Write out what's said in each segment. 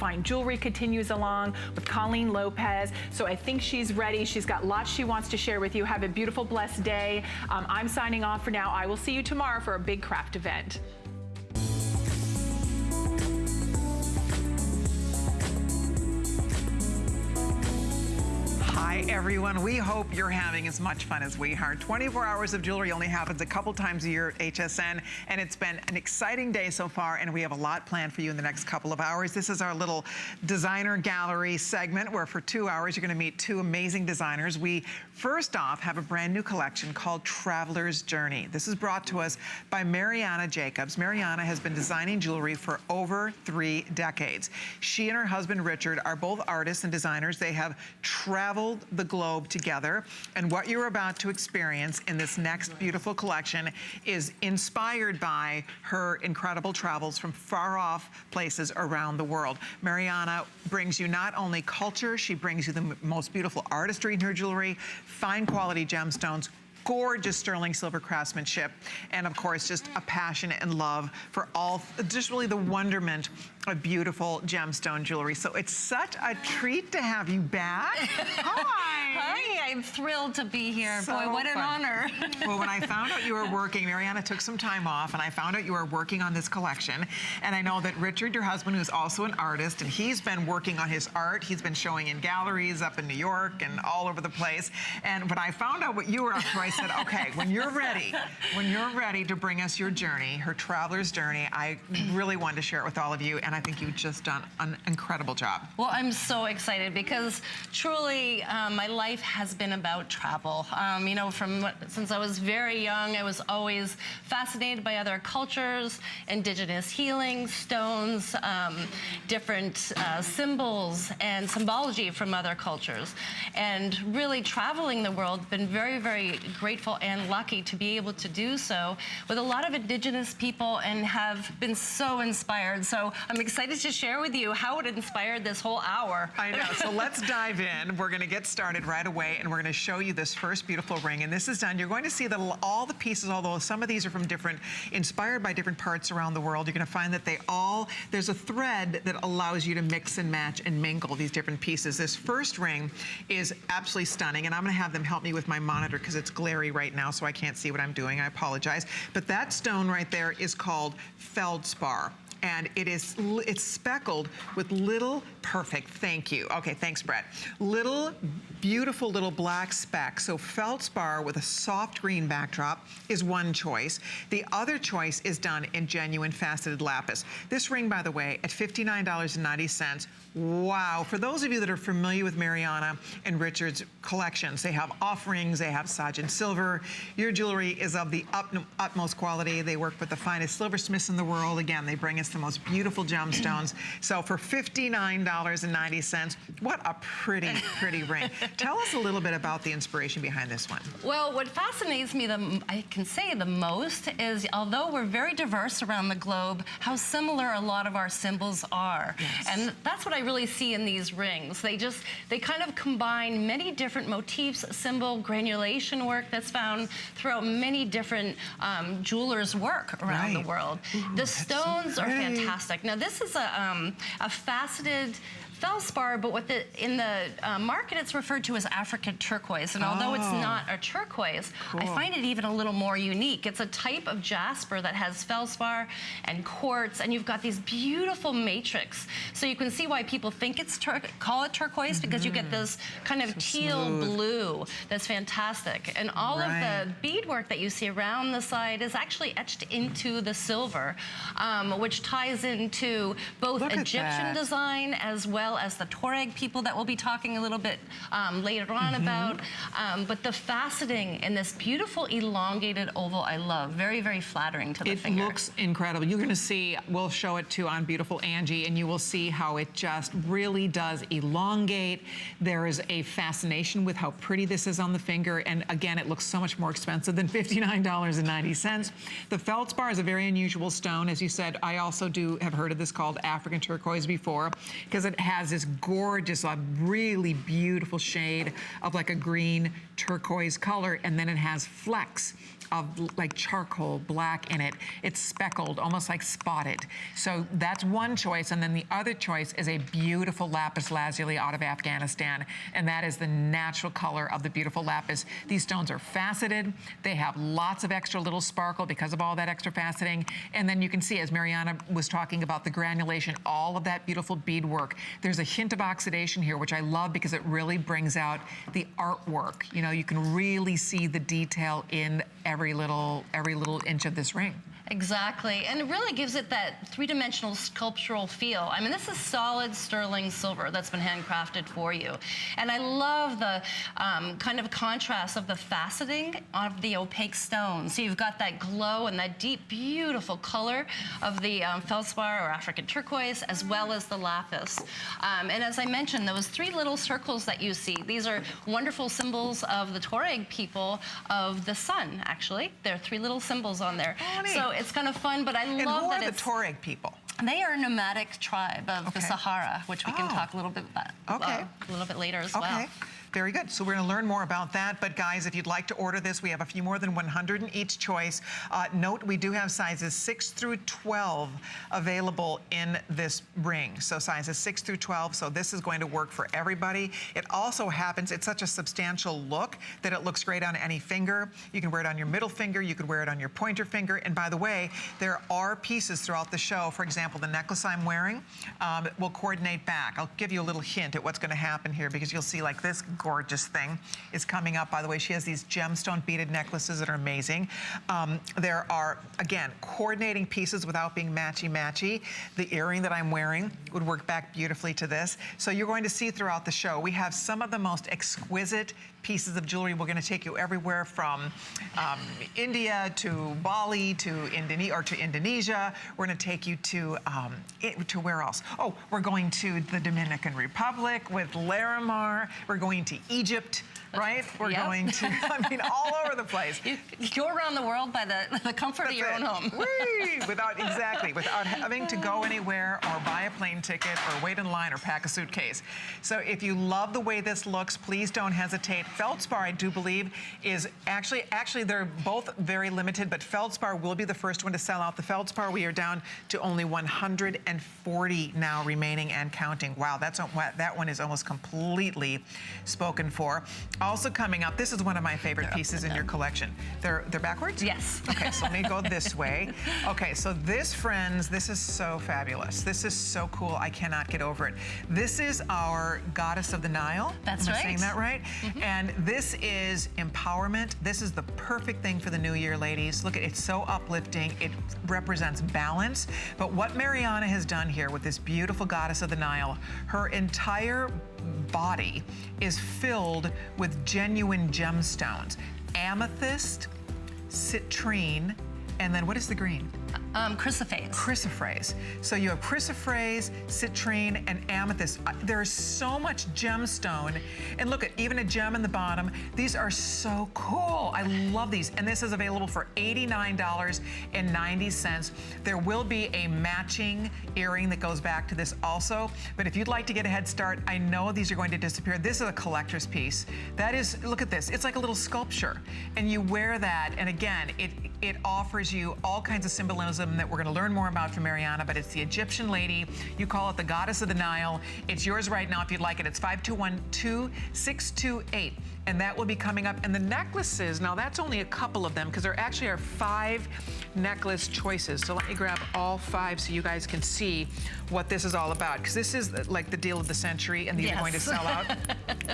fine jewelry continues along with Colleen Lopez. So I think she's ready. She's got lots she wants to share with you. Have a beautiful, blessed day. I'm signing off for now. I will see you tomorrow for a big craft event. Hi everyone, we hope you're having as much fun as we are. 24 hours of jewelry only happens a couple times a year at HSN, and it's been an exciting day so far, and we have a lot planned for you in the next couple of hours. This is our little designer gallery segment where for 2 hours you're gonna meet two amazing designers. We first off have a brand new collection called Traveler's Journey. This is brought to us by Mariana Jacobs. Mariana has been designing jewelry for over 3 decades. She and her husband Richard are both artists and designers. They have traveled the globe together, and what you're about to experience in this next beautiful collection is inspired by her incredible travels from far off places around the world. Mariana brings you not only culture, she brings you the most beautiful artistry in her jewelry, fine quality gemstones, gorgeous sterling silver craftsmanship, and of course just a passion and love for all, just really the wonderment of beautiful gemstone jewelry. So it's such a treat to have you back. Hi. Hi, I'm thrilled to be here. So boy, what an honor. Well, when I found out you were working, Mariana took some time off, and I found out you were working on this collection. And I know that Richard, your husband, who's also an artist, and he's been working on his art. He's been showing in galleries up in New York and all over the place. And when I found out what you were up to, I said, okay, when you're ready to bring us your journey, her traveler's journey, I really wanted to share it with all of you, and I think you've just done an incredible job. Well, I'm so excited because truly my life has been about travel. You know, since I was very young, I was always fascinated by other cultures, indigenous healing, stones, different symbols and symbology from other cultures. And really traveling the world, been very, very grateful and lucky to be able to do so with a lot of indigenous people and have been so inspired. So I'm excited to share with you how it inspired this whole hour. I know, so let's dive in. We're gonna get started right away, and we're gonna show you this first beautiful ring, and this is done. You're going to see that all the pieces, although some of these are from inspired by different parts around the world, you're gonna find that there's a thread that allows you to mix and match and mingle these different pieces. This first ring is absolutely stunning, and I'm gonna have them help me with my monitor because it's glary right now, so I can't see what I'm doing. I apologize. But that stone right there is called feldspar. And it's speckled with little, perfect, thank you. Okay, thanks, Brett. Little, beautiful little black specks. So feldspar with a soft green backdrop is one choice. The other choice is done in genuine faceted lapis. This ring, by the way, at $59.90. Wow, for those of you that are familiar with Mariana and Richard's collections, they have offerings, they have Sajin silver. Your jewelry is of the utmost quality. They work with the finest silversmiths in the world. Again, they bring us the most beautiful gemstones. So for $59.90, what a pretty, pretty ring. Tell us a little bit about the inspiration behind this one. Well, what fascinates me, I can say the most, is although we're very diverse around the globe, how similar a lot of our symbols are. Yes. And that's what I really see in these rings. They kind of combine many different motifs, symbol, granulation work that's found throughout many different jewelers' work around the world. Ooh, the stones are fantastic. Now this is a faceted feldspar, but in the market it's referred to as African turquoise, and although it's not a turquoise, I find it even a little more unique. It's a type of jasper that has feldspar and quartz, and you've got these beautiful matrix. So you can see why people think it's call it turquoise, because you get this kind of teal blue that's fantastic. And all of the beadwork that you see around the side is actually etched into the silver, which ties into both Egyptian design as well as the Tuareg people that we'll be talking a little bit later on about. But the faceting in this beautiful elongated oval, I love. Very, very flattering to the finger. It looks incredible. You're gonna see, we'll show it too on beautiful Angie, and you will see how it just really does elongate. There is a fascination with how pretty this is on the finger, and again, it looks so much more expensive than $59.90. The feldspar is a very unusual stone. As you said, I also have heard of this called African turquoise before, because it has this gorgeous, really beautiful shade of like a green turquoise color, and then it has flecks of like charcoal black in it. It's speckled, almost like spotted. So that's one choice, and then the other choice is a beautiful lapis lazuli out of Afghanistan, and that is the natural color of the beautiful lapis. These stones are faceted. They have lots of extra little sparkle because of all that extra faceting, and then you can see, as Mariana was talking about the granulation, all of that beautiful beadwork. There's a hint of oxidation here, which I love because it really brings out the artwork. You know, you can really see the detail in every little inch of this ring. Exactly, and it really gives it that three-dimensional sculptural feel. I mean, this is solid sterling silver that's been handcrafted for you. And I love the kind of contrast of the faceting of the opaque stone. So you've got that glow and that deep, beautiful color of the feldspar or African turquoise, as well as the lapis. And as I mentioned, those three little circles that you see, these are wonderful symbols of the Tuareg people of the sun, actually. There are three little symbols on there. Oh, neat. So it's kind of fun, but I love that it's... who are the Tuareg people? They are a nomadic tribe of the Sahara, which we can talk a little bit about a little bit later as well. Very good. So we're going to learn more about that. But guys, if you'd like to order this, we have a few more than 100 in each choice. Note, we do have sizes 6 through 12 available in this ring. So sizes 6 through 12. So this is going to work for everybody. It also happens, it's such a substantial look that it looks great on any finger. You can wear it on your middle finger. You could wear it on your pointer finger. And by the way, there are pieces throughout the show. For example, the necklace I'm wearing will coordinate back. I'll give you a little hint at what's going to happen here, because you'll see like this gorgeous thing is coming up. By the way, she has these gemstone beaded necklaces that are amazing. There are, again, coordinating pieces without being matchy-matchy. The earring that I'm wearing would work back beautifully to this. So you're going to see throughout the show, we have some of the most exquisite pieces of jewelry. We're going to take you everywhere from India to Bali to Indonesia. We're going to take you to where else? Oh, we're going to the Dominican Republic with Larimar. We're going to Egypt, right? We're going to, I mean, all over the place. You go around the world by the comfort of your own home. without having to go anywhere or buy a plane ticket or wait in line or pack a suitcase. So if you love the way this looks, please don't hesitate. Feldspar, I do believe, is actually they're both very limited, but Feldspar will be the first one to sell out. The Feldspar, we are down to only 140 now remaining and counting. Wow, that one is almost completely spoken for. Also coming up, this is one of my favorite pieces in your collection. They're backwards? Yes. Okay, so let me go this way. Okay, so this, friends, this is so fabulous. This is so cool. I cannot get over it. This is our goddess of the Nile. That's Am I right. saying that right? And this is empowerment. This is the perfect thing for the new year, ladies. Look, it's so uplifting. It represents balance. But what Mariana has done here with this beautiful goddess of the Nile, her entire body is filled with genuine gemstones. Amethyst, citrine, and then what is the green? Chrysoprase. Chrysoprase. So you have chrysoprase, citrine, and amethyst. There's so much gemstone. And look at even a gem in the bottom. These are so cool. I love these. And this is available for $89.90. There will be a matching earring that goes back to this also. But if you'd like to get a head start, I know these are going to disappear. This is a collector's piece. That is, look at this. It's like a little sculpture. And you wear that, and again, it offers you all kinds of symbolism that we're going to learn more about from Mariana, but it's the Egyptian lady. You call it the goddess of the Nile. It's yours right now if you'd like it. It's 521-2628. And that will be coming up. And the necklaces, now that's only a couple of them because there actually are 5 necklace choices. So let me grab all 5 so you guys can see what this is all about. Because this is like the deal of the century, and these are going to sell out.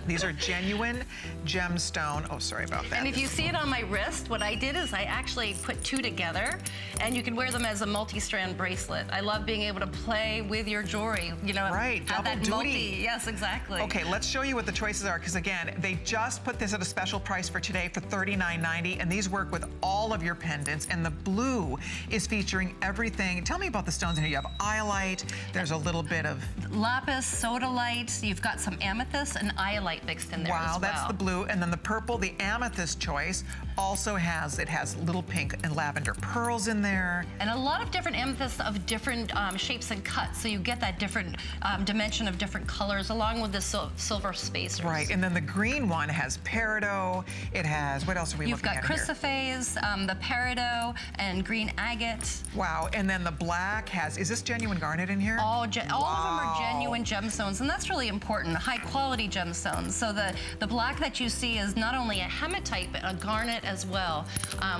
These are genuine gemstone. Oh, sorry about that. And if you see it on my wrist, what I did is I actually put 2 together, and you can wear them as a multi-strand bracelet. I love being able to play with your jewelry, you know. Right, have double that duty. Yes, exactly. Okay, let's show you what the choices are, because again, they just put this at a special price for today for $39.90, and these work with all of your pendants, and the blue is featuring everything. Tell me about the stones in here. You have iolite, there's a little bit of lapis, sodalite, you've got some amethyst and iolite mixed in there as well. Wow, that's the blue. And then the purple, the amethyst choice, also has little pink and lavender pearls in there. And a lot of different amethysts of different shapes and cuts, so you get that different dimension of different colors along with the silver spacers. Right, and then the green one has peridot. It has, what else are we looking at here? You've got chrysoprase, the peridot, and green agate. Wow, and then the black has, is this genuine garnet in here? All of them are genuine gemstones, and that's really important, high quality gemstones. So the black that you see is not only a hematite, but a garnet as well,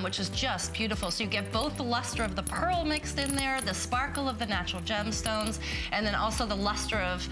which is just beautiful. So you get both the luster of the pearl mixed in there, the sparkle of the natural gemstones, and then also the luster of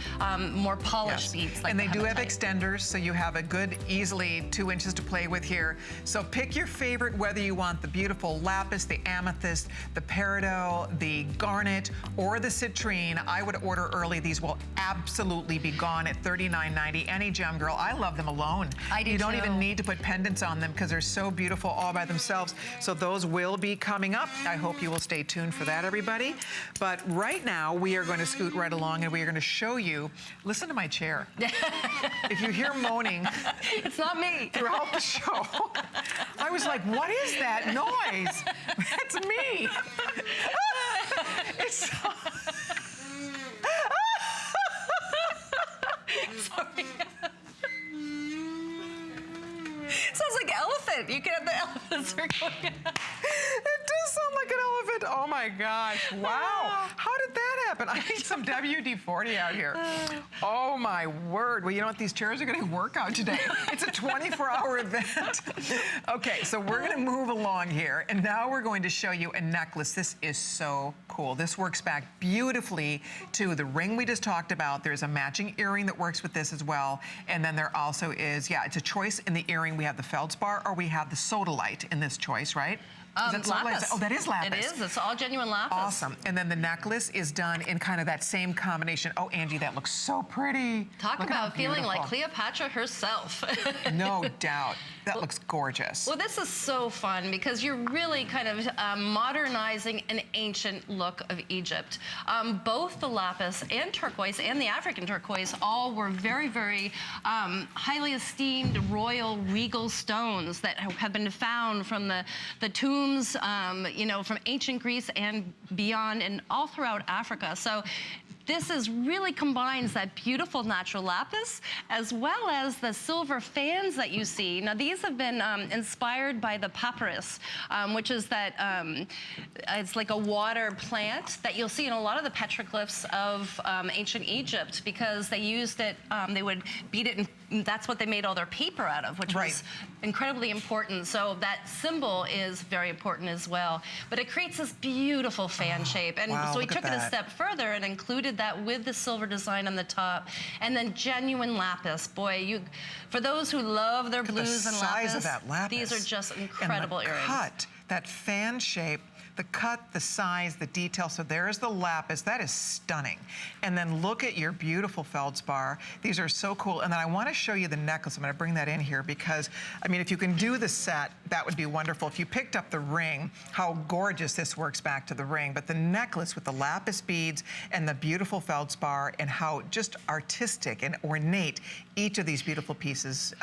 more polished beads. Like and they do have hematite. extenders, so you have a good, easily 2 inches to play with here. So pick your favorite, whether you want the beautiful lapis, the amethyst, the peridot, the garnet, or the citrine. I would order early. These will absolutely be gone at $39.90. Any gem girl, I love them alone. I do You don't too. even need to put pendants on them because they're so beautiful all by themselves. So those will be coming up. I hope you will stay tuned for that, everybody. But right now, we are going to scoot right along and we are going to show you, listen to my chair. If you hear moaning, it's not me. Throughout the show, I was like, what is that noise? It's me. It's so... Sorry. Sounds like elephant. You can have the elephants are going. It does sound like an elephant. Oh my gosh. Wow. How did that happen? I need some WD-40 out here. Oh my word. Well, you know what? These chairs are going to work out today. It's a 24-hour event. Okay, so we're going to move along here, and now we're going to show you a necklace. This is so cool. This works back beautifully to the ring we just talked about. There's a matching earring that works with this as well. And then there also is, yeah, it's a choice in the earring. We have the feldspar or we have the sodalite in this choice, right? Lapis. Oh, that is lapis. It is. It's all genuine lapis. Awesome. And then the necklace is done in kind of that same combination. Oh, Angie, that looks so pretty. Talk Look about feeling like beautiful. Cleopatra herself. No doubt. That looks gorgeous. Well, this is so fun because you're really kind of modernizing an ancient look of Egypt. Both the lapis and turquoise and the African turquoise all were very, very highly esteemed royal regal stones that have been found from the tombs, you know, from ancient Greece and beyond and all throughout Africa. So this really combines that beautiful natural lapis as well as the silver fans that you see. Now these have been inspired by the papyrus, which is that, it's like a water plant that you'll see in a lot of the petroglyphs of ancient Egypt because they used it, they would beat it and that's what they made all their paper out of, which was incredibly important. So that symbol is very important as well. But it creates this beautiful fan shape. And so we took it a step further and included that with the silver design on the top. And then genuine lapis. Boy, for those who love their blues and size of that lapis. these are just incredible and the earrings. Cut, that fan shape, the cut, the size, the detail. So there's the lapis. That is stunning. And then look at your beautiful feldspar. These are so cool. And then I want to show you the necklace. I'm going to bring that in here because, I mean, if you can do the set, that would be wonderful. If you picked up the ring, how gorgeous this works back to the ring. But the necklace with the lapis beads and the beautiful feldspar and how just artistic and ornate each of these beautiful pieces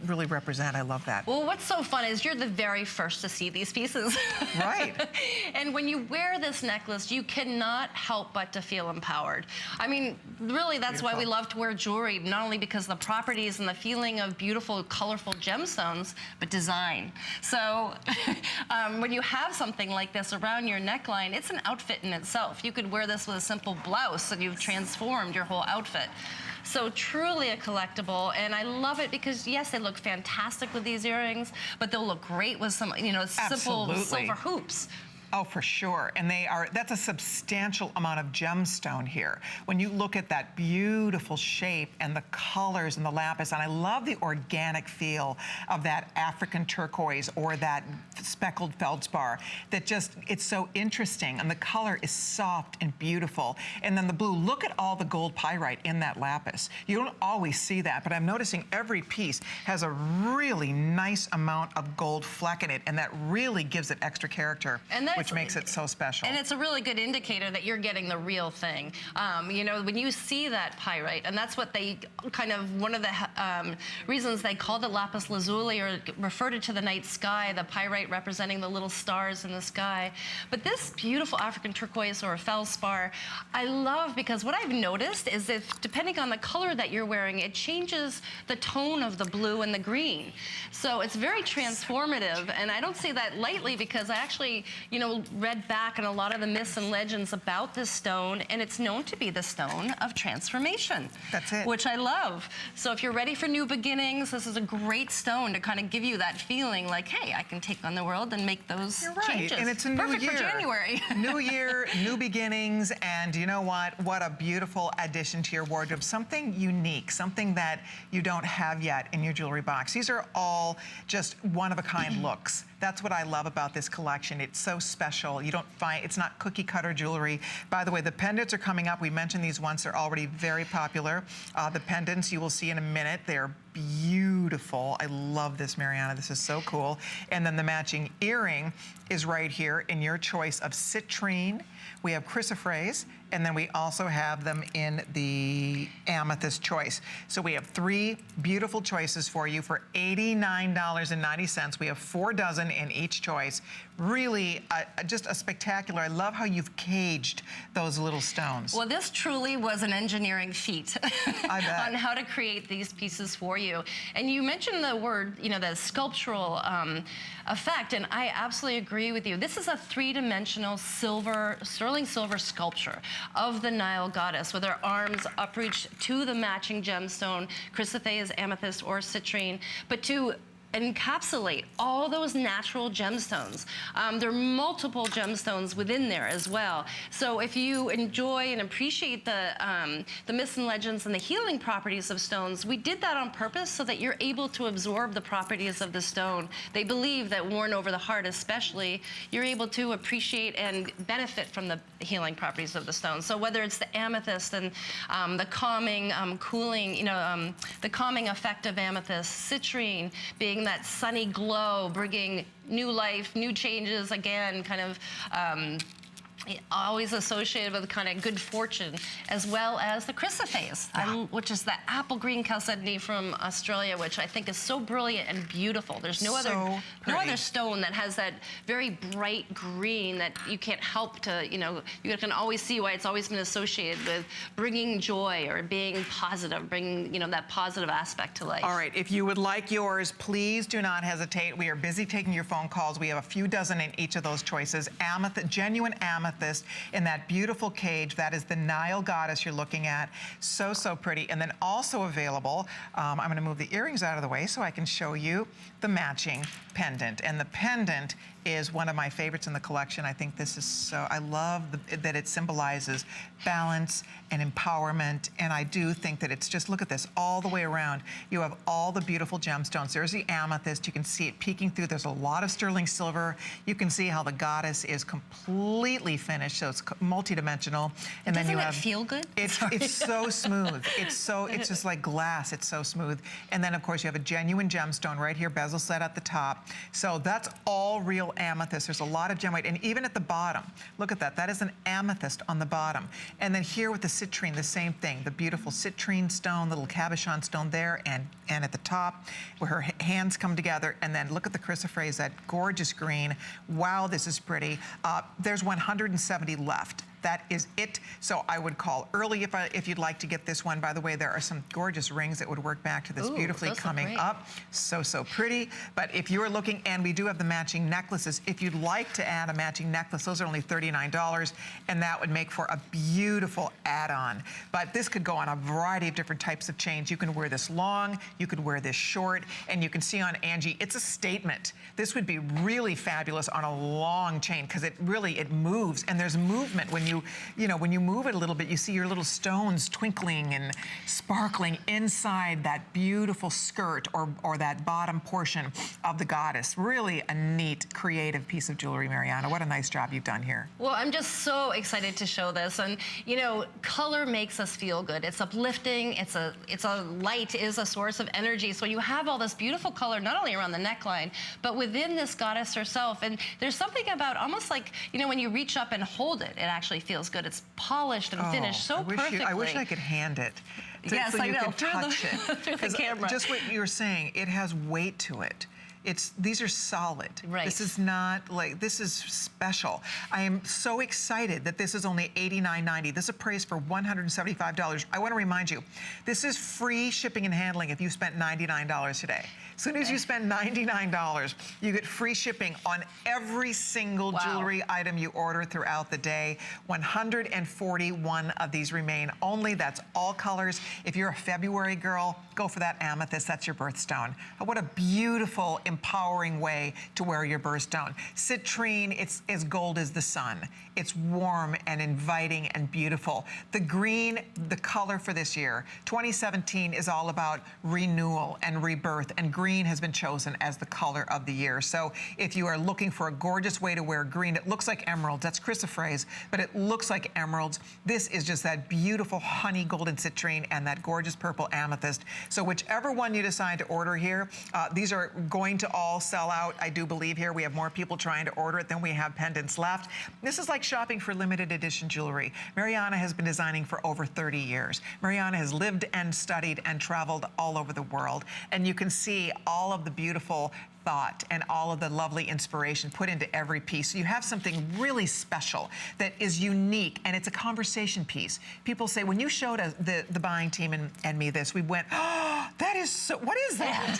really represent. I love that. Well, what's so fun is you're the very first to see these pieces. Right. And when you wear this necklace, you cannot help but to feel empowered. I mean, really, that's why we love to wear jewelry, not only because of the properties and the feeling of beautiful, colorful gemstones, but design. So when you have something like this around your neckline, it's an outfit in itself. You could wear this with a simple blouse and you've transformed your whole outfit. So truly a collectible, and I love it because, yes, they look fantastic with these earrings, but they'll look great with some, you know, simple silver hoops. Oh, for sure. And that's a substantial amount of gemstone here. When you look at that beautiful shape and the colors and the lapis, and I love the organic feel of that African turquoise or that speckled feldspar, it's so interesting. And the color is soft and beautiful. And then the blue, look at all the gold pyrite in that lapis. You don't always see that, but I'm noticing every piece has a really nice amount of gold fleck in it, and that really gives it extra character. And which makes it so special. And it's a really good indicator that you're getting the real thing. You know, when you see that pyrite, and that's what they one of the reasons they called it lapis lazuli or referred it to the night sky, the pyrite representing the little stars in the sky. But this beautiful African turquoise or feldspar, I love because what I've noticed is if, depending on the color that you're wearing, it changes the tone of the blue and the green. So it's very transformative, and I don't say that lightly because I actually, you know, read back on a lot of the myths and legends about this stone, and it's known to be the stone of transformation. That's it. Which I love. So if you're ready for new beginnings, this is a great stone to kind of give you that feeling like, hey, I can take on the world and make those changes. And it's a new Perfect year. for January. New year, new beginnings, and you know what? What a beautiful addition to your wardrobe. Something unique, something that you don't have yet in your jewelry box. These are all just one-of-a-kind looks. That's what I love about this collection. It's so special. You don't find, it's not cookie cutter jewelry. By the way, the pendants are coming up. We mentioned these once. They're already very popular. The pendants you will see in a minute. They're beautiful. I love this, Mariana. This is so cool. And then the matching earring is right here in your choice of citrine. We have chrysoprase, and then we also have them in the amethyst choice. So we have 3 beautiful choices for you for $89.90. We have 4 dozen in each choice. Really, just a spectacular. I love how you've caged those little stones. Well, this truly was an engineering feat I bet. on how to create these pieces for you. And you mentioned the word, you know, the sculptural effect, and I absolutely agree with you. This is a 3-dimensional sterling silver sculpture of the Nile goddess with her arms upreached to the matching gemstone, chrysoprase, amethyst, or citrine, but to encapsulate all those natural gemstones. There are multiple gemstones within there as well. So if you enjoy and appreciate the myths and legends and the healing properties of stones, we did that on purpose so that you're able to absorb the properties of the stone. They believe that worn over the heart especially, you're able to appreciate and benefit from the healing properties of the stone. So whether it's the amethyst and the calming, cooling, you know, the calming effect of amethyst, citrine being that sunny glow, bringing new life, new changes, again, kind of always associated with kind of good fortune, as well as the chrysoprase, which is the apple green chalcedony from Australia, which I think is so brilliant and beautiful. There's no other stone that has that very bright green that you can't help to, you know, you can always see why it's always been associated with bringing joy or being positive, bringing, you know, that positive aspect to life. All right, if you would like yours, please do not hesitate. We are busy taking your phone calls. We have a few dozen in each of those choices. Amethyst, genuine amethyst in that beautiful cage. That is the Nile goddess you're looking at. So, so pretty. And then also available, I'm going to move the earrings out of the way so I can show you the matching pendant. And the pendant is one of my favorites in the collection. I think this is so, I love that it symbolizes balance and empowerment. And I do think that it's just, look at this, all the way around. You have all the beautiful gemstones. There's the amethyst. You can see it peeking through. There's a lot of sterling silver. You can see how the goddess is completely finished, so it's multidimensional. And then you have, doesn't it feel good? It's so smooth. It's just like glass. It's so smooth. And then of course you have a genuine gemstone right here, bezel set at the top. So that's all real amethyst. There's a lot of gem white, and even at the bottom, look at that. That is an amethyst on the bottom. And then here with the citrine, the same thing. The beautiful citrine stone, little cabochon stone there, and at the top where her hands come together. And then look at the chrysoprase, that gorgeous green. Wow, this is pretty. There's 170 left. that is it. So I would call early if you'd like to get this one. By the way, there are some gorgeous rings that would work back to this beautifully coming up. So pretty. But if you're looking, and we do have the matching necklaces, if you'd like to add a matching necklace, those are only $39, and that would make for a beautiful add-on. But this could go on a variety of different types of chains. You can wear this long, you could wear this short, and you can see on Angie, it's a statement. This would be really fabulous on a long chain because it moves, and there's movement when when you move it a little bit. You see your little stones twinkling and sparkling inside that beautiful skirt or that bottom portion of the goddess. Really a neat, creative piece of jewelry, Mariana. What a nice job you've done here. Well, I'm just so excited to show this, and color makes us feel good. It's uplifting. It's a light is a source of energy. So you have all this beautiful color not only around the neckline, but within this goddess herself. And there's something about almost like when you reach up and hold it, it actually feels good. It's polished and finished so perfectly. I wish I could hand it. Yes, so I you know. could touch it. Through the camera. Just what you were saying, it has weight to it. These are solid. Right. This is not this is special. I am so excited that this is only $89.90. This is appraised for $175. I want to remind you, this is free shipping and handling if you spent $99 today. As soon as you spend $99, you get free shipping on every single jewelry item you order throughout the day. 141 of these remain only. That's all colors. If you're a February girl, go for that amethyst. That's your birthstone. What a beautiful, empowering way to wear your birthstone. Citrine, it's as gold as the sun. It's warm and inviting and beautiful. The green, the color for this year, 2017 is all about renewal and rebirth, and green has been chosen as the color of the year. So if you are looking for a gorgeous way to wear green, it looks like emeralds. That's chrysoprase, but it looks like emeralds. This is just that beautiful honey golden citrine and that gorgeous purple amethyst. So whichever one you decide to order here, these are going to all sell out, I do believe here. We have more people trying to order it than we have pendants left. This is like shopping for limited edition jewelry. Mariana has been designing for over 30 years. Mariana has lived and studied and traveled all over the world. And you can see all of the beautiful thought and all of the lovely inspiration put into every piece. So you have something really special that is unique, and it's a conversation piece. People say, when you showed us, the buying team and me this, we went, oh, that is so, what is that?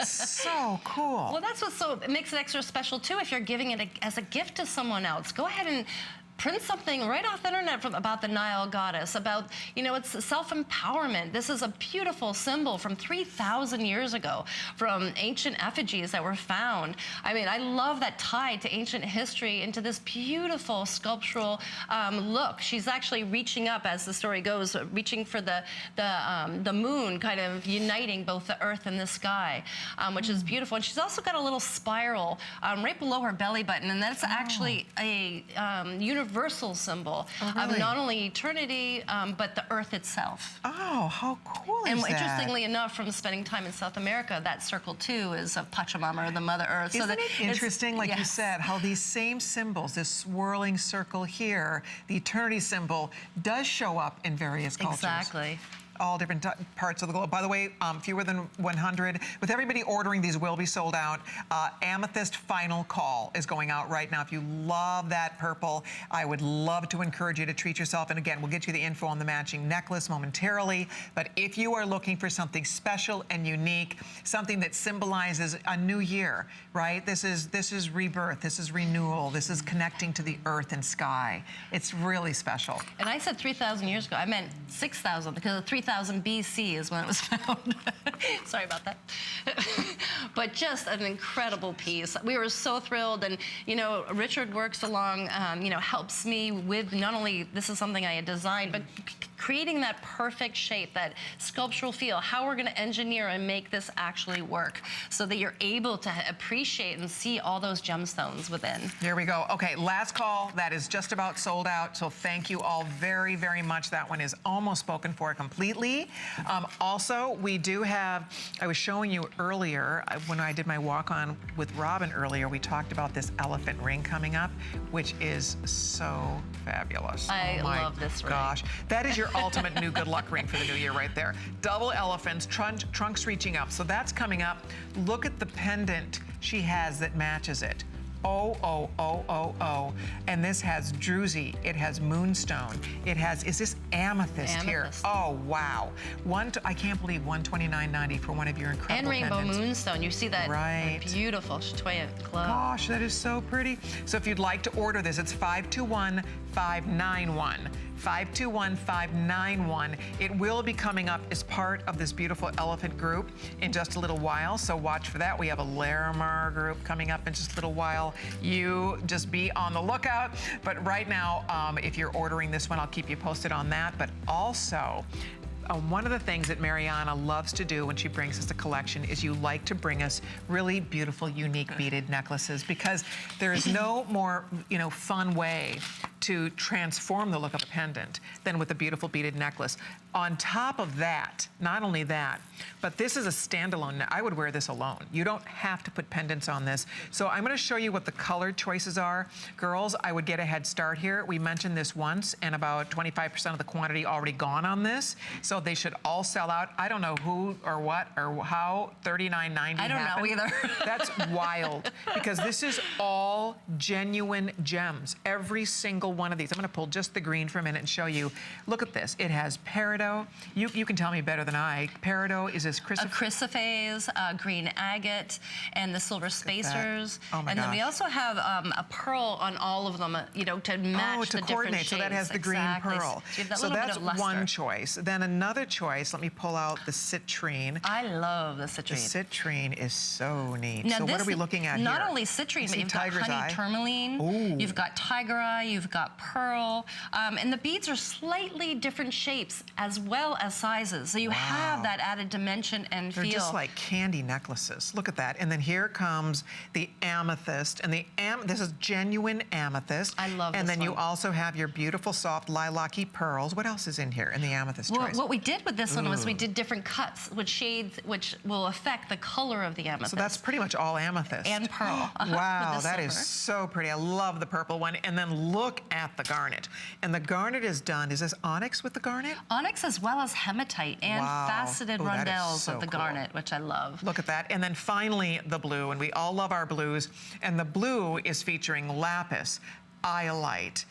So cool. Well, that's it makes it extra special too if you're giving it as a gift to someone else. Go ahead and print something right off the internet about the Nile goddess, about, it's self-empowerment. This is a beautiful symbol from 3,000 years ago, from ancient effigies that were found. I mean, I love that tied to ancient history into this beautiful sculptural look. She's actually reaching up, as the story goes, reaching for the moon, kind of uniting both the earth and the sky, which is beautiful. And she's also got a little spiral right below her belly button, and that's actually a universal symbol of not only eternity, but the earth itself. Oh, how cool is and that? Interestingly enough, from spending time in South America, that circle too is of Pachamama, or the Mother Earth. Isn't it interesting, like you said, how these same symbols, this swirling circle here, the eternity symbol, does show up in various cultures. Exactly. All different parts of the globe. By the way, fewer than 100. With everybody ordering, these will be sold out. Amethyst Final Call is going out right now. If you love that purple, I would love to encourage you to treat yourself. And again, we'll get you the info on the matching necklace momentarily. But if you are looking for something special and unique, something that symbolizes a new year, right? This is rebirth. This is renewal. This is connecting to the earth and sky. It's really special. And I said 3,000 years ago. I meant 6,000, because 3,000 BC is when it was found. Sorry about that. But just an incredible piece. We were so thrilled, and Richard works along, helps me with not only this is something I had designed, but creating that perfect shape, that sculptural feel, how we're going to engineer and make this actually work so that you're able to appreciate and see all those gemstones within. Here we go. Okay, last call. That is just about sold out, so thank you all very, very much. That one is almost spoken for completely. Also, we do have, I was showing you earlier, when I did my walk-on with Robin earlier, we talked about this elephant ring coming up, which is so fabulous. I love this ring. Gosh, that is your ultimate new good luck ring for the new year right there. Double elephants, trunks reaching up. So that's coming up. Look at the pendant she has that matches it. Oh, oh, oh, oh, oh. And this has druzy, it has moonstone, it has, is this amethyst here? Oh, wow. I can't believe $129.90 for one of your incredible And rainbow pendants. moonstone, you see that Right. beautiful chatoya glow. Gosh, that is so pretty. So if you'd like to order this, it's 521-591. 521-591. It will be coming up as part of this beautiful elephant group in just a little while, so watch for that. We have a Larimar group coming up in just a little while. You just be on the lookout. But right now, if you're ordering this one, I'll keep you posted on that. But also, one of the things that Mariana loves to do when she brings us a collection is you like to bring us really beautiful, unique beaded necklaces, because there is no more, fun way to transform the look of a pendant than with a beautiful beaded necklace. On top of that, not only that, but this is a standalone. I would wear this alone. You don't have to put pendants on this. So I'm going to show you what the color choices are. Girls, I would get a head start here. We mentioned this once, and about 25% of the quantity already gone on this. So they should all sell out. I don't know who or what or how $39.90 I don't know either. That's wild, because this is all genuine gems. Every single one of these. I'm going to pull just the green for a minute and show you. Look at this. It has peridot. You can tell me better than I. Peridot is this chrysoprase. A chrysoprase, green agate, and the silver spacers. Oh my and then we gosh. also have a pearl on all of them, to match the different shades. So that has the green pearl. So, you have that so little that's bit of luster. one choice. Then another choice, let me pull out the citrine. I love the citrine. The citrine is so neat. Now so what are we looking at not here? only citrine, but you've got tiger's honey eye. tourmaline, Ooh. you've got tiger eye, you've got pearl, and the beads are slightly different shapes as well as sizes. So you have that added dimension and They're feel. just like candy necklaces. Look at that. And then here comes the amethyst. And this is genuine amethyst. I love And this then you one. also have your beautiful soft lilac-y pearls. What else is in here in the amethyst choice? What we did with this one was we did different cuts with shades which will affect the color of the amethyst. So that's pretty much all amethyst. And pearl. Wow, with the that is silver. so pretty. I love the purple one. And then look at the garnet. And the garnet is done. Is this onyx with the garnet? Onyx as well as hematite and faceted Ooh, that is rondelles so of the cool. garnet, which I love. Look at that. And then finally, the blue. And we all love our blues. And the blue is featuring lapis, iolite.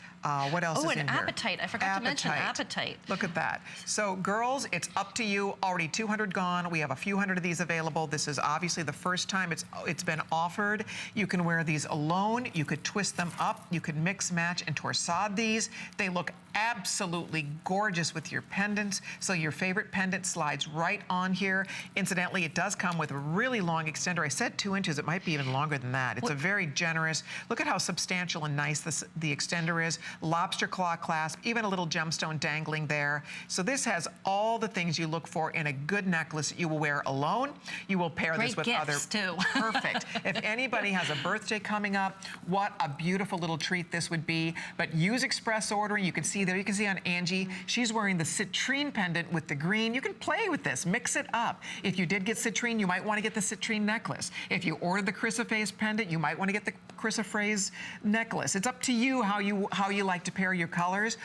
What else is in here? Apatite. I forgot to mention apatite. Look at that. So girls, it's up to you. Already 200 gone. We have a few hundred of these available. This is obviously the first time it's been offered. You can wear these alone. You could twist them up. You could mix, match, and torsade these. They look absolutely gorgeous with your pendants. So your favorite pendant slides right on here. Incidentally, it does come with a really long extender. I said 2 inches. It might be even longer than that. It's a very generous. Look at how substantial and nice the extender is. Lobster claw clasp, even a little gemstone dangling there. So this has all the things you look for in a good necklace you will wear alone. You will pair this with other. Too. Perfect. If anybody has a birthday coming up, what a beautiful little treat this would be. But use express ordering. You can see there, you can see on Angie, she's wearing the citrine pendant with the green. You can play with this, mix it up. If you did get citrine, you might want to get the citrine necklace. If you ordered the chrysoprase pendant, you might want to get the chrysoprase necklace. It's up to you how you like to pair your colors.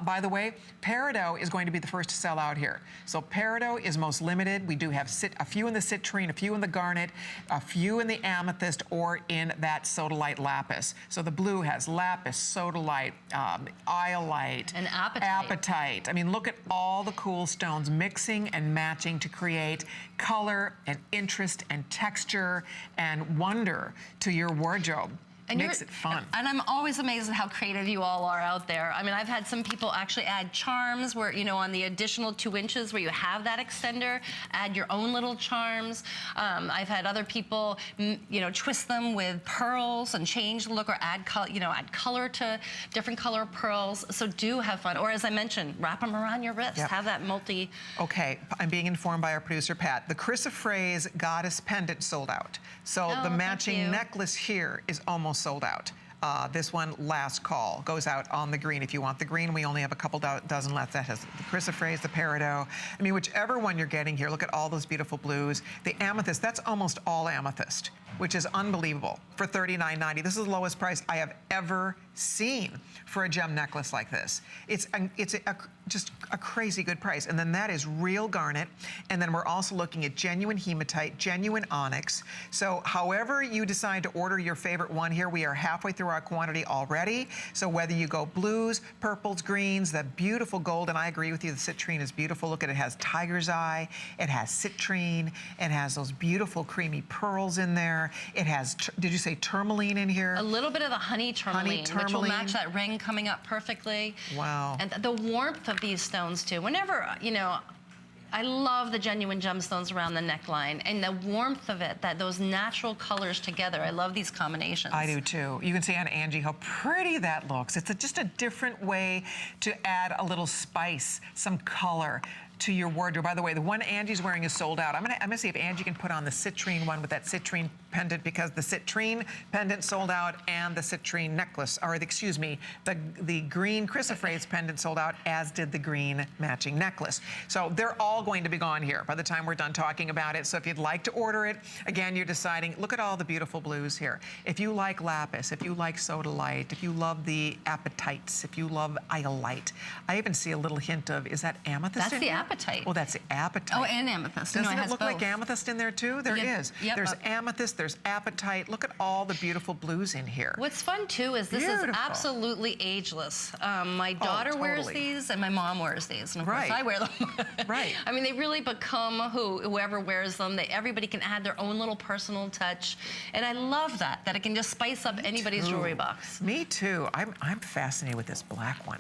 By the way, peridot is going to be the first to sell out here. So peridot is most limited. We do have a few in the citrine, a few in the garnet, a few in the amethyst, or in that sodalite lapis. So the blue has lapis, sodalite, iolite, and apatite. Apatite. I mean, look at all the cool stones mixing and matching to create color and interest and texture and wonder to your wardrobe. And makes it fun. And I'm always amazed at how creative you all are out there. I mean, I've had some people actually add charms where, on the additional 2 inches where you have that extender, add your own little charms. I've had other people, twist them with pearls and change the look, or add color to different color pearls. So do have fun. Or as I mentioned, wrap them around your wrist. Yep. Have that multi. Okay, I'm being informed by our producer, Pat. The chrysoprase goddess pendant sold out. So the matching necklace here is almost sold out. This one, last call, goes out on the green. If you want the green, we only have a couple dozen left. That has the chrysoprase, the peridot. I mean, whichever one you're getting here, look at all those beautiful blues. The amethyst, that's almost all amethyst, which is unbelievable for $39.90. This is the lowest price I have ever seen for a gem necklace like this. It's just a crazy good price. And then that is real garnet. And then we're also looking at genuine hematite, genuine onyx. So however you decide to order your favorite one here, we are halfway through our quantity already. So whether you go blues, purples, greens, the beautiful gold, and I agree with you, the citrine is beautiful. Look at it, it has tiger's eye, it has citrine, it has those beautiful creamy pearls in there. It has, did you say tourmaline in here? A little bit of the honey tourmaline, which will match that ring coming up perfectly. Wow. And the warmth of these stones too. Whenever, you know, I love the genuine gemstones around the neckline and the warmth of it, that those natural colors together. I love these combinations. I do too. You can see on Angie how pretty that looks. It's just a different way to add a little spice, some color to your wardrobe. By the way, the one Angie's wearing is sold out. I'm gonna see if Angie can put on the citrine one with that citrine pendant, because the citrine pendant sold out and the citrine necklace, or excuse me, the green chrysoprase pendant sold out, as did the green matching necklace. So they're all going to be gone here by the time we're done talking about it. So if you'd like to order it, again, you're deciding, look at all the beautiful blues here. If you like lapis, if you like sodalite, if you love the apatites, if you love iolite, I even see a little hint of, is that amethyst? That's in the here? apatite. Oh, that's the apatite. Oh, and amethyst. Doesn't no, it look like both. amethyst in there too? There is. Yep. There's amethyst, there's apatite. Look at all the beautiful blues in here. What's fun too is this Beautiful. is absolutely ageless. My daughter wears totally. these and my mom wears these, and of Right. course I wear them. Right. I mean, they really become whoever wears them. Everybody can add their own little personal touch, and I love that it can just spice up anybody's jewelry box. Me too. I'm fascinated with this black one.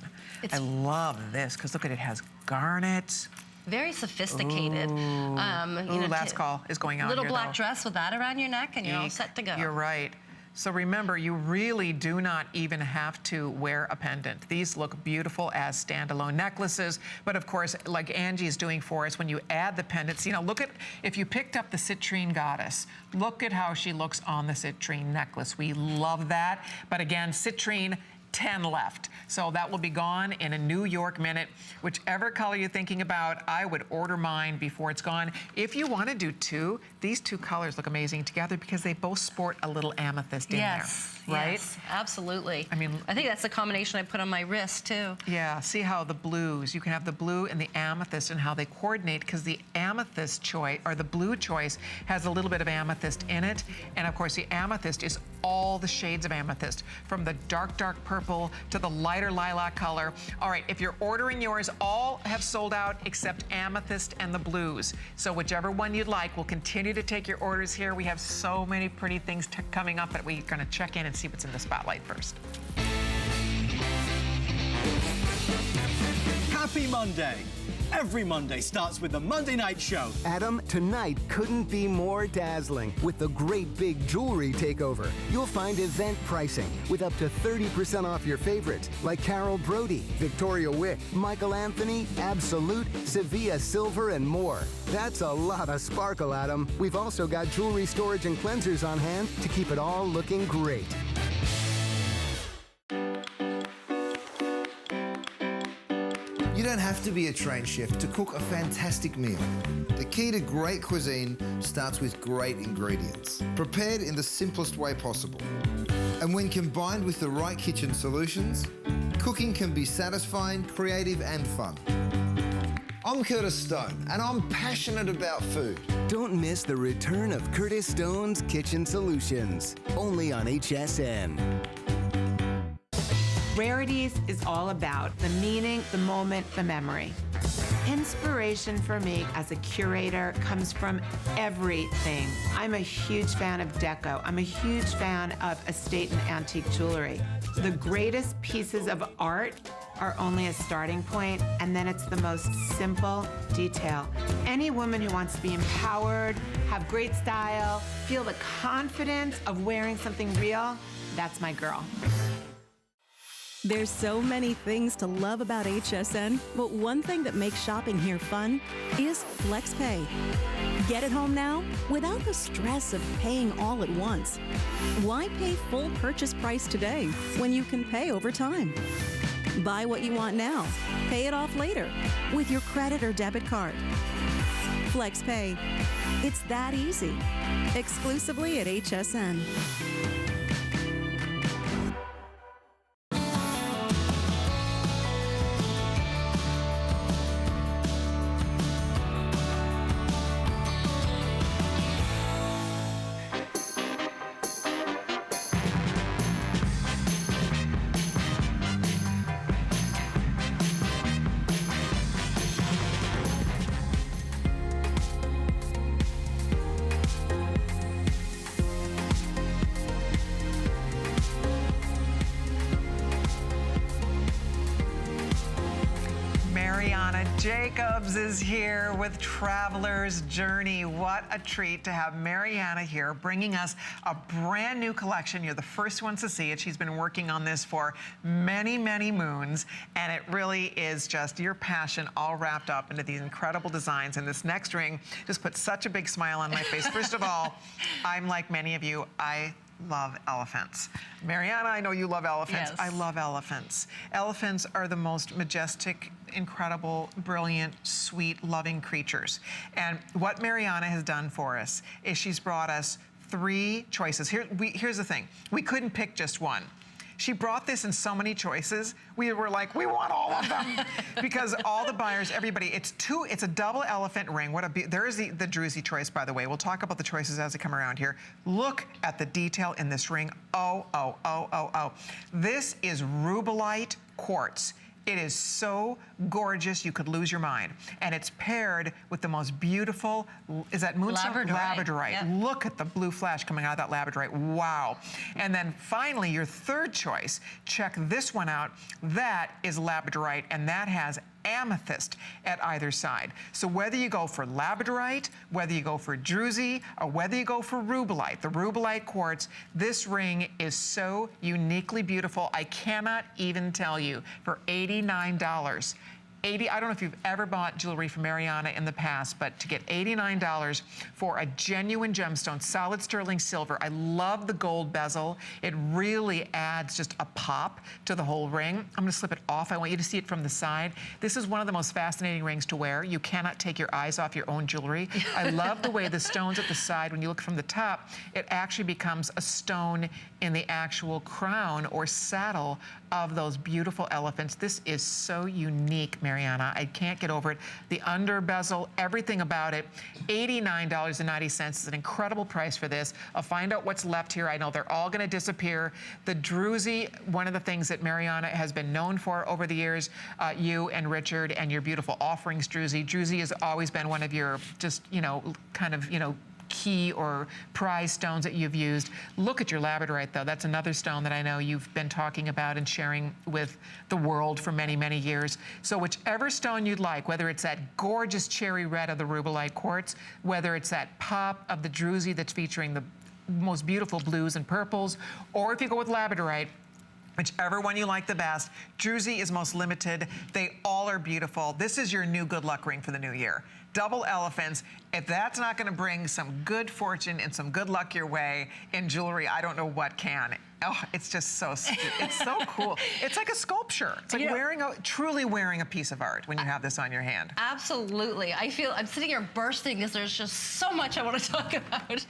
I love this because look at it, has garnet. Very sophisticated. Ooh, you know, last call is going on little here, black though. dress with that around your neck, and you're all set to go. You're right. So remember, you really do not even have to wear a pendant. These look beautiful as standalone necklaces, but of course, like Angie's doing for us, when you add the pendants, you know, look at, if you picked up the citrine goddess, look at how she looks on the citrine necklace. We love that, but again, citrine, 10 left. So that will be gone in a New York minute. Whichever color you're thinking about, I would order mine before it's gone. If you want to do two, these two colors look amazing together because they both sport a little amethyst in there, right? Yes, absolutely. I mean, I think that's the combination I put on my wrist too. Yeah, see how the blues, you can have the blue and the amethyst and how they coordinate, because the amethyst choice, or the blue choice, has a little bit of amethyst in it. And of course, the amethyst is all the shades of amethyst, from the dark, dark purple to the lighter lilac color. All right, if you're ordering yours, all have sold out except amethyst and the blues. So whichever one you'd like, we'll continue to take your orders here. We have so many pretty things coming up, but we're gonna check in and see what's in the spotlight first. Happy Monday. Every Monday starts with the Monday Night Show. Adam, tonight couldn't be more dazzling. With the great big jewelry takeover, you'll find event pricing with up to 30% off your favorites like Carol Brody, Victoria Wick, Michael Anthony, Absolute, Sevilla Silver, and more. That's a lot of sparkle, Adam. We've also got jewelry storage and cleansers on hand to keep it all looking great. You don't have to be a trained chef to cook a fantastic meal. The key to great cuisine starts with great ingredients, prepared in the simplest way possible. And when combined with the right kitchen solutions, cooking can be satisfying, creative, and fun. I'm Curtis Stone, and I'm passionate about food. Don't miss the return of Curtis Stone's Kitchen Solutions, only on HSN. Rarities is all about the meaning, the moment, the memory. Inspiration for me as a curator comes from everything. I'm a huge fan of deco. I'm a huge fan of estate and antique jewelry. The greatest pieces of art are only a starting point, and then it's the most simple detail. Any woman who wants to be empowered, have great style, feel the confidence of wearing something real, that's my girl. There's so many things to love about HSN, but one thing that makes shopping here fun is FlexPay. Get it home now without the stress of paying all at once. Why pay full purchase price today when you can pay over time? Buy what you want now, pay it off later with your credit or debit card. FlexPay. It's that easy. Exclusively at HSN. Jacobs is here with Traveler's Journey. What a treat to have Mariana here bringing us a brand new collection. You're the first ones to see it. She's been working on this for many, many moons, and it really is just your passion all wrapped up into these incredible designs. And this next ring just put such a big smile on my face. First of all, I'm like many of you, I love elephants. Mariana, I know you love elephants. Yes. I love elephants. Elephants are the most majestic, incredible, brilliant, sweet, loving creatures. And what Mariana has done for us is she's brought us 3 choices. Here's the thing. We couldn't pick just one. She brought this in so many choices. We were like, we want all of them. Because all the buyers, everybody, it's a double elephant ring. There is the druzy choice, by the way. We'll talk about the choices as they come around here. Look at the detail in this ring. Oh, oh, oh, oh, oh. This is rubellite quartz. It is so gorgeous, you could lose your mind. And it's paired with the most beautiful, is that moonstone? Labradorite. Yep. Look at the blue flash coming out of that labradorite. Wow. And then finally, your third choice, check this one out. That is labradorite, and that has amethyst at either side. So whether you go for labradorite, whether you go for druzy, or whether you go for rubellite, the rubellite quartz, this ring is so uniquely beautiful. I cannot even tell you, for $89. I don't know if you've ever bought jewelry from Mariana in the past, but to get $89 for a genuine gemstone, solid sterling silver. I love the gold bezel. It really adds just a pop to the whole ring. I'm gonna slip it off. I want you to see it from the side. This is one of the most fascinating rings to wear. You cannot take your eyes off your own jewelry. I love the way the stones at the side, when you look from the top, it actually becomes a stone in the actual crown or saddle of those beautiful elephants. This is so unique, Mariana. I can't get over it. The under bezel, everything about it. $89.90 is an incredible price for this. I'll find out what's left here. I know they're all gonna disappear. The druzy, one of the things that Mariana has been known for over the years, you and Richard and your beautiful offerings druzy. Druzy has always been one of your just, key or prize stones that you've used. Look at your labradorite, though. That's another stone that I know you've been talking about and sharing with the world for many, many years. So whichever stone you'd like, whether it's that gorgeous cherry red of the rubellite quartz, whether it's that pop of the druzy that's featuring the most beautiful blues and purples, or if you go with labradorite, whichever one you like the best. Druzy is most limited. They all are beautiful. This is your new good luck ring for the new year. Double elephants. If that's not going to bring some good fortune and some good luck your way in jewelry, I don't know what can. Oh, it's just so, it's so cool. It's like a sculpture. It's like truly wearing a piece of art when you have this on your hand. Absolutely. I'm sitting here bursting because there's just so much I want to talk about.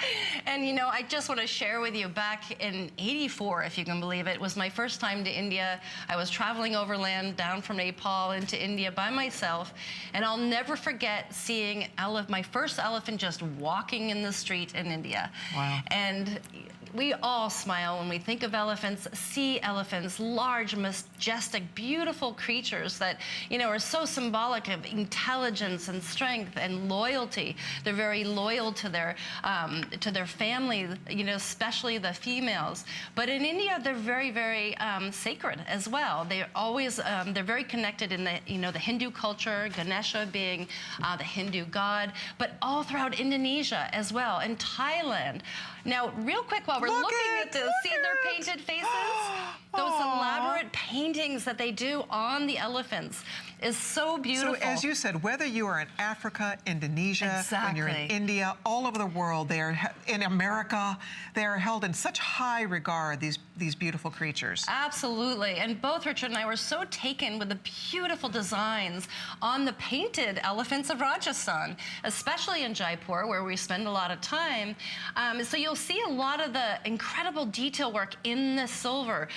And I just want to share with you, back in '84, if you can believe it, was my first time to India. I was traveling overland down from Nepal into India by myself, and I'll never forget seeing my first elephant just walking in the street in India. Wow. And we all smile when we think of elephants, sea elephants, large, majestic, beautiful creatures that, are so symbolic of intelligence and strength and loyalty. They're very loyal to their family, especially the females. But in India, they're very, very sacred as well. They're always, they're very connected in the, the Hindu culture, Ganesha being the Hindu god, but all throughout Indonesia as well, and Thailand. Now, real quick, while we're looking at their painted faces, those elaborate paintings that they do on the elephants is so beautiful. So as you said, whether you are in Africa, Indonesia, when you're in India, all over the world, they are in America, they are held in such high regard, these beautiful creatures. Absolutely. And both Richard and I were so taken with the beautiful designs on the painted elephants of Rajasthan, especially in Jaipur, where we spend a lot of time. So you'll see a lot of the incredible detail work in the silver,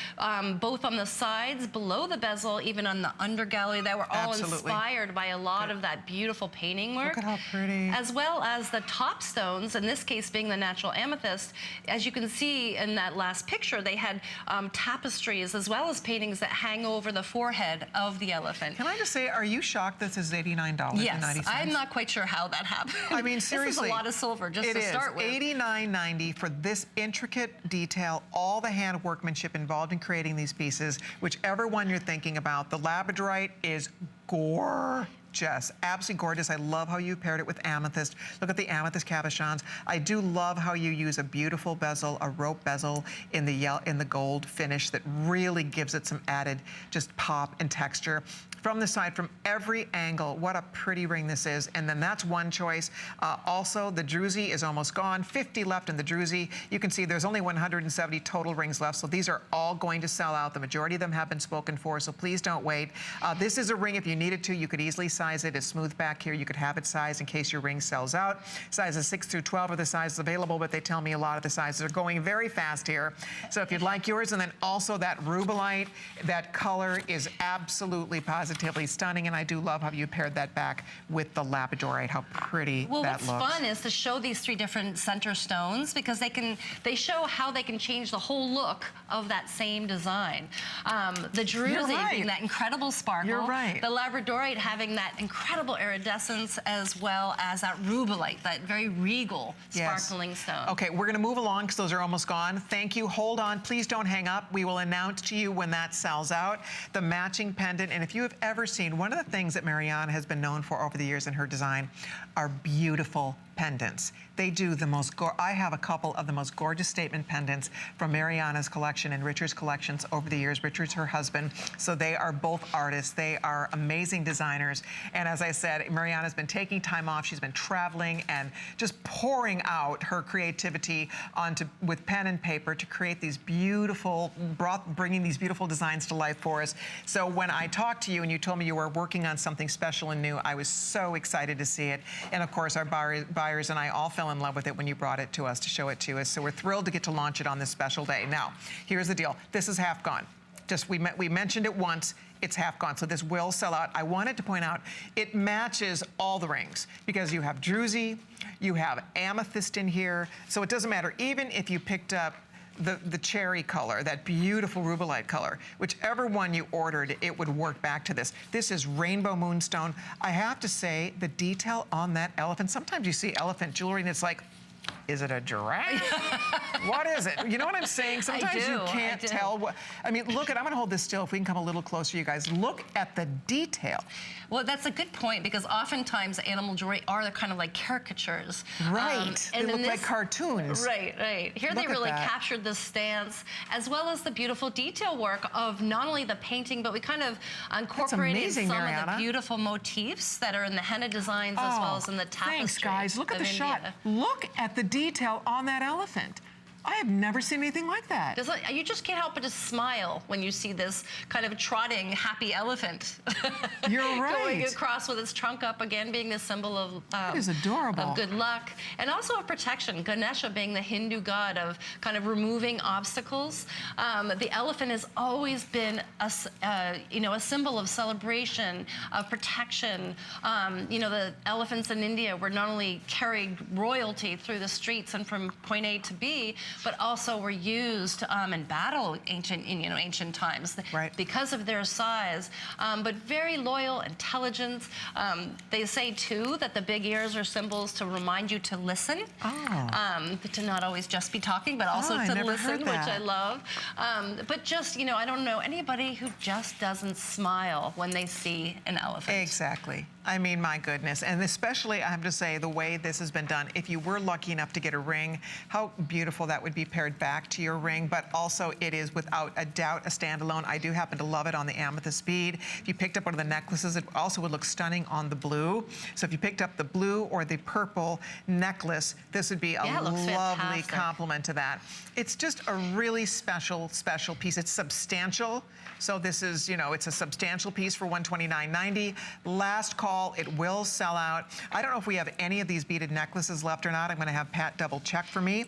both on the sides, below the bezel, even on the undergallery. That were all inspired by a lot of that beautiful painting work. Look at how pretty. As well as the top stones, in this case being the natural amethyst. As you can see in that last picture, they had tapestries as well as paintings that hang over the forehead of the elephant. Can I just say, are you shocked this is $89.90? Yes, I'm not quite sure how that happened. I mean, seriously. This is a lot of silver just to start with. It is $89.90 for this intricate detail, all the hand workmanship involved in creating these pieces. Whichever one you're thinking about, the labradorite is gorgeous. gorgeous, absolutely gorgeous. I love how you paired it with amethyst. Look at the amethyst cabochons. I do love how you use a beautiful bezel, a rope bezel in the gold finish that really gives it some added just pop and texture. From the side, from every angle, what a pretty ring this is. And then that's one choice. Also, the druzy is almost gone. 50 left in the druzy. You can see there's only 170 total rings left, so these are all going to sell out. The majority of them have been spoken for, so please don't wait. This is a ring, if you needed to, you could easily size it. It's smooth back here. You could have it sized in case your ring sells out. Sizes 6 through 12 are the sizes available, but they tell me a lot of the sizes are going very fast here. So if you'd like yours, and then also that rubelite, that color is absolutely positively stunning, and I do love how you paired that back with the labradorite, how pretty that looks. Well, what's fun is to show these 3 different center stones, because they show how they can change the whole look of that same design. The druzy being that incredible sparkle. You're right. The labradorite having that incredible iridescence, as well as that rubelite, that very regal sparkling stone. Okay, we're gonna move along because those are almost gone. Thank you, hold on, please don't hang up. We will announce to you when that sells out. The matching pendant, and if you have ever seen, one of the things that Mariana has been known for over the years in her design are beautiful pendants. They do the most, I have a couple of the most gorgeous statement pendants from Mariana's collection and Richard's collections over the years. Richard's her husband, so they are both artists. They are amazing designers. And as I said, Mariana's been taking time off. She's been traveling and just pouring out her creativity with pen and paper to create these beautiful, bringing these beautiful designs to life for us. So when I talked to you and you told me you were working on something special and new, I was so excited to see it. And of course, our buyers and I all fell in love with it when you brought it to us to show it to us. So we're thrilled to get to launch it on this special day. Now, here's the deal. This is half gone. Just we mentioned it once. It's half gone, so this will sell out. I wanted to point out it matches all the rings because you have druzy, you have amethyst in here, so it doesn't matter. Even if you picked up the cherry color, that beautiful rubelite color, whichever one you ordered, it would work back to this. This is rainbow moonstone. I have to say, the detail on that elephant, sometimes you see elephant jewelry and it's like, is it a giraffe? What is it? You know what I'm saying? Sometimes you can't tell what. I mean, look at, I'm gonna hold this still if we can come a little closer, you guys. Look at the detail. Well, that's a good point, because oftentimes animal jewelry are kind of like caricatures. Right, they look like cartoons. Right, right. Here they really captured the stance, as well as the beautiful detail work of not only the painting, but we kind of incorporated some of the beautiful motifs that are in the henna designs, as well as in the tapestry. Thanks, guys. Look at the shot. Look at the detail on that elephant. I have never seen anything like that. You just can't help but to smile when you see this kind of trotting, happy elephant. You're right. Going across with its trunk up, again being the symbol of that is adorable. Of good luck, and also of protection. Ganesha being the Hindu god of kind of removing obstacles. The elephant has always been a symbol of celebration, of protection. The elephants in India were not only carried royalty through the streets and from point A to B, but also were used in battle in ancient times, because of their size. But very loyal, intelligent. They say too that the big ears are symbols to remind you to listen, to not always just be talking, but also to listen, which I love. But just I don't know anybody who just doesn't smile when they see an elephant. Exactly. I mean, my goodness. And especially, I have to say, the way this has been done, if you were lucky enough to get a ring, how beautiful that would be paired back to your ring. But also, it is without a doubt a standalone. I do happen to love it on the amethyst bead. If you picked up one of the necklaces, it also would look stunning on the blue. So if you picked up the blue or the purple necklace, this would be a lovely complement to that. It's just a really special, special piece. It's substantial. So this is, it's a substantial piece for $129.90. Last call, it will sell out. I don't know if we have any of these beaded necklaces left or not. I'm gonna have Pat double check for me,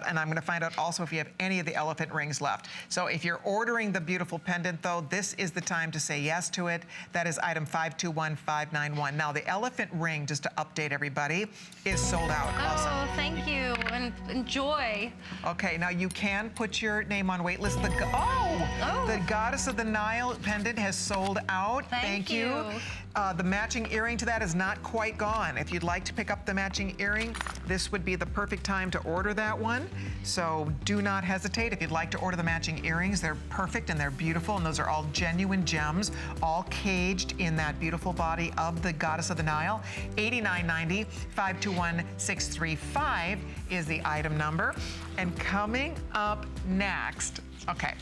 and I'm gonna find out also if we have any of the elephant rings left. So if you're ordering the beautiful pendant though, this is the time to say yes to it. That is item 521591. Now the elephant ring, just to update everybody, is sold out also. Oh, thank you, and enjoy. Okay, now you can put your name on wait list. The Goddess of the Nile pendant has sold out. Thank you. The matching earring to that is not quite gone. If you'd like to pick up the matching earring, this would be the perfect time to order that one. So do not hesitate. If you'd like to order the matching earrings, they're perfect and they're beautiful, and those are all genuine gems, all caged in that beautiful body of the Goddess of the Nile. $89.90, 521-635 is the item number. And coming up next, okay.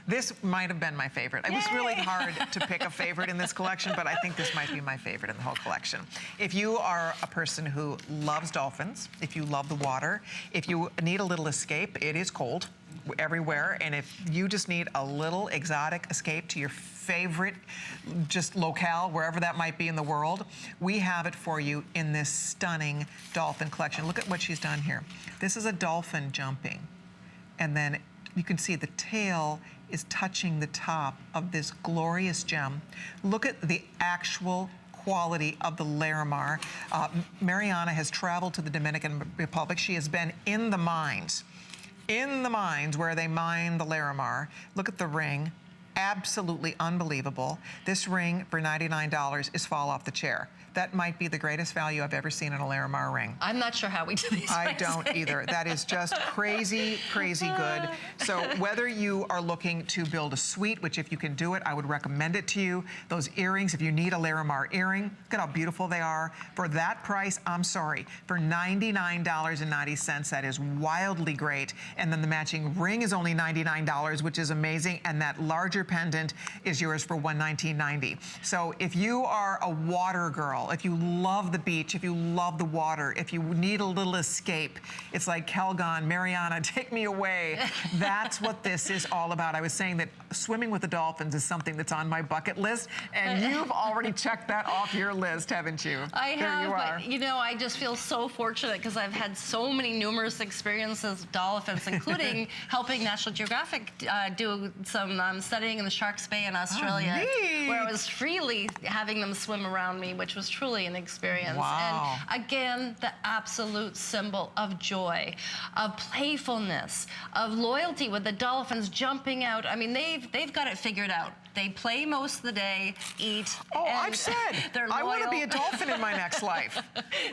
This might have been my favorite. It was really hard to pick a favorite in this collection, but I think this might be my favorite in the whole collection. If you are a person who loves dolphins, if you love the water, if you need a little escape, it is cold everywhere, and if you just need a little exotic escape to your favorite just locale, wherever that might be in the world, we have it for you in this stunning dolphin collection. Look at what she's done here. This is a dolphin jumping, and then you can see the tail is touching the top of this glorious gem. Look at the actual quality of the Larimar. Mariana has traveled to the Dominican Republic. She has been in the mines where they mine the Larimar. Look at the ring. Absolutely unbelievable. This ring for $99 is fall off the chair. That might be the greatest value I've ever seen in a Larimar ring. I'm not sure how we do these. I don't either. That is just crazy, crazy good. So whether you are looking to build a suite, which if you can do it, I would recommend it to you. Those earrings, if you need a Larimar earring, look at how beautiful they are. For that price, I'm sorry, for $99.90, that is wildly great. And then the matching ring is only $99, which is amazing. And that larger pendant is yours for $119.90. So if you are a water girl, if you love the beach, if you love the water, if you need a little escape, it's like Calgon, Mariana, take me away. That's what this is all about. I was saying that swimming with the dolphins is something that's on my bucket list, and you've already checked that off your list, haven't you? I have, you are. but you know, I just feel so fortunate because I've had so many numerous experiences with dolphins, including helping National Geographic do some studying in the Sharks Bay in Australia, where I was freely having them swim around me, which was truly an experience. Wow. And again, the absolute symbol of joy, of playfulness, of loyalty with the dolphins jumping out. I mean, they've got it figured out. They play most of the day, eat. Oh, I've said, I want to be a dolphin in my next life.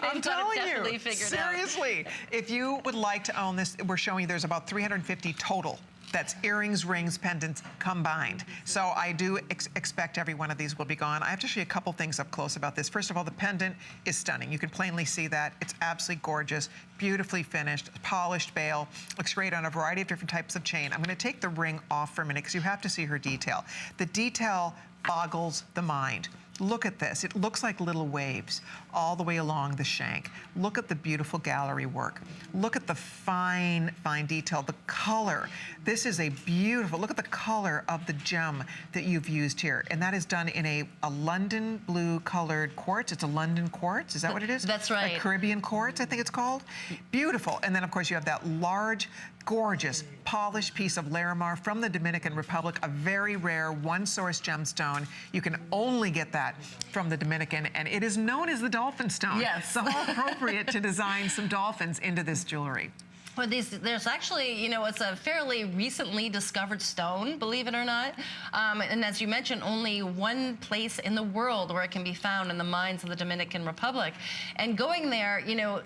I'm telling you, seriously. If you would like to own this, we're showing you there's about 350 total. That's earrings, rings, pendants combined. So I do expect every one of these will be gone. I have to show you a couple things up close about this. First of all, the pendant is stunning. You can plainly see that. It's absolutely gorgeous, beautifully finished, polished bail. Looks great on a variety of different types of chain. I'm gonna take the ring off for a minute because you have to see her detail. The detail boggles the mind. Look at this. It looks like little waves all the way along the shank. Look at the beautiful gallery work. Look at the fine, fine detail, the color. This is a beautiful, look at the color of the gem that you've used here. And that is done in a London blue colored quartz. It's a London quartz, is that what it is? That's right. A Caribbean quartz, I think it's called. Beautiful. And then of course you have that large, gorgeous, polished piece of Larimar from the Dominican Republic, a very rare one-source gemstone. You can only get that from the Dominican, and it is known as the Dolphin Stone. Yes. So how appropriate to design some dolphins into this jewelry. Well, there's actually, you know, it's a fairly recently discovered stone, believe it or not. And as you mentioned, only one place in the world where it can be found in the mines of the Dominican Republic. And going there, you know,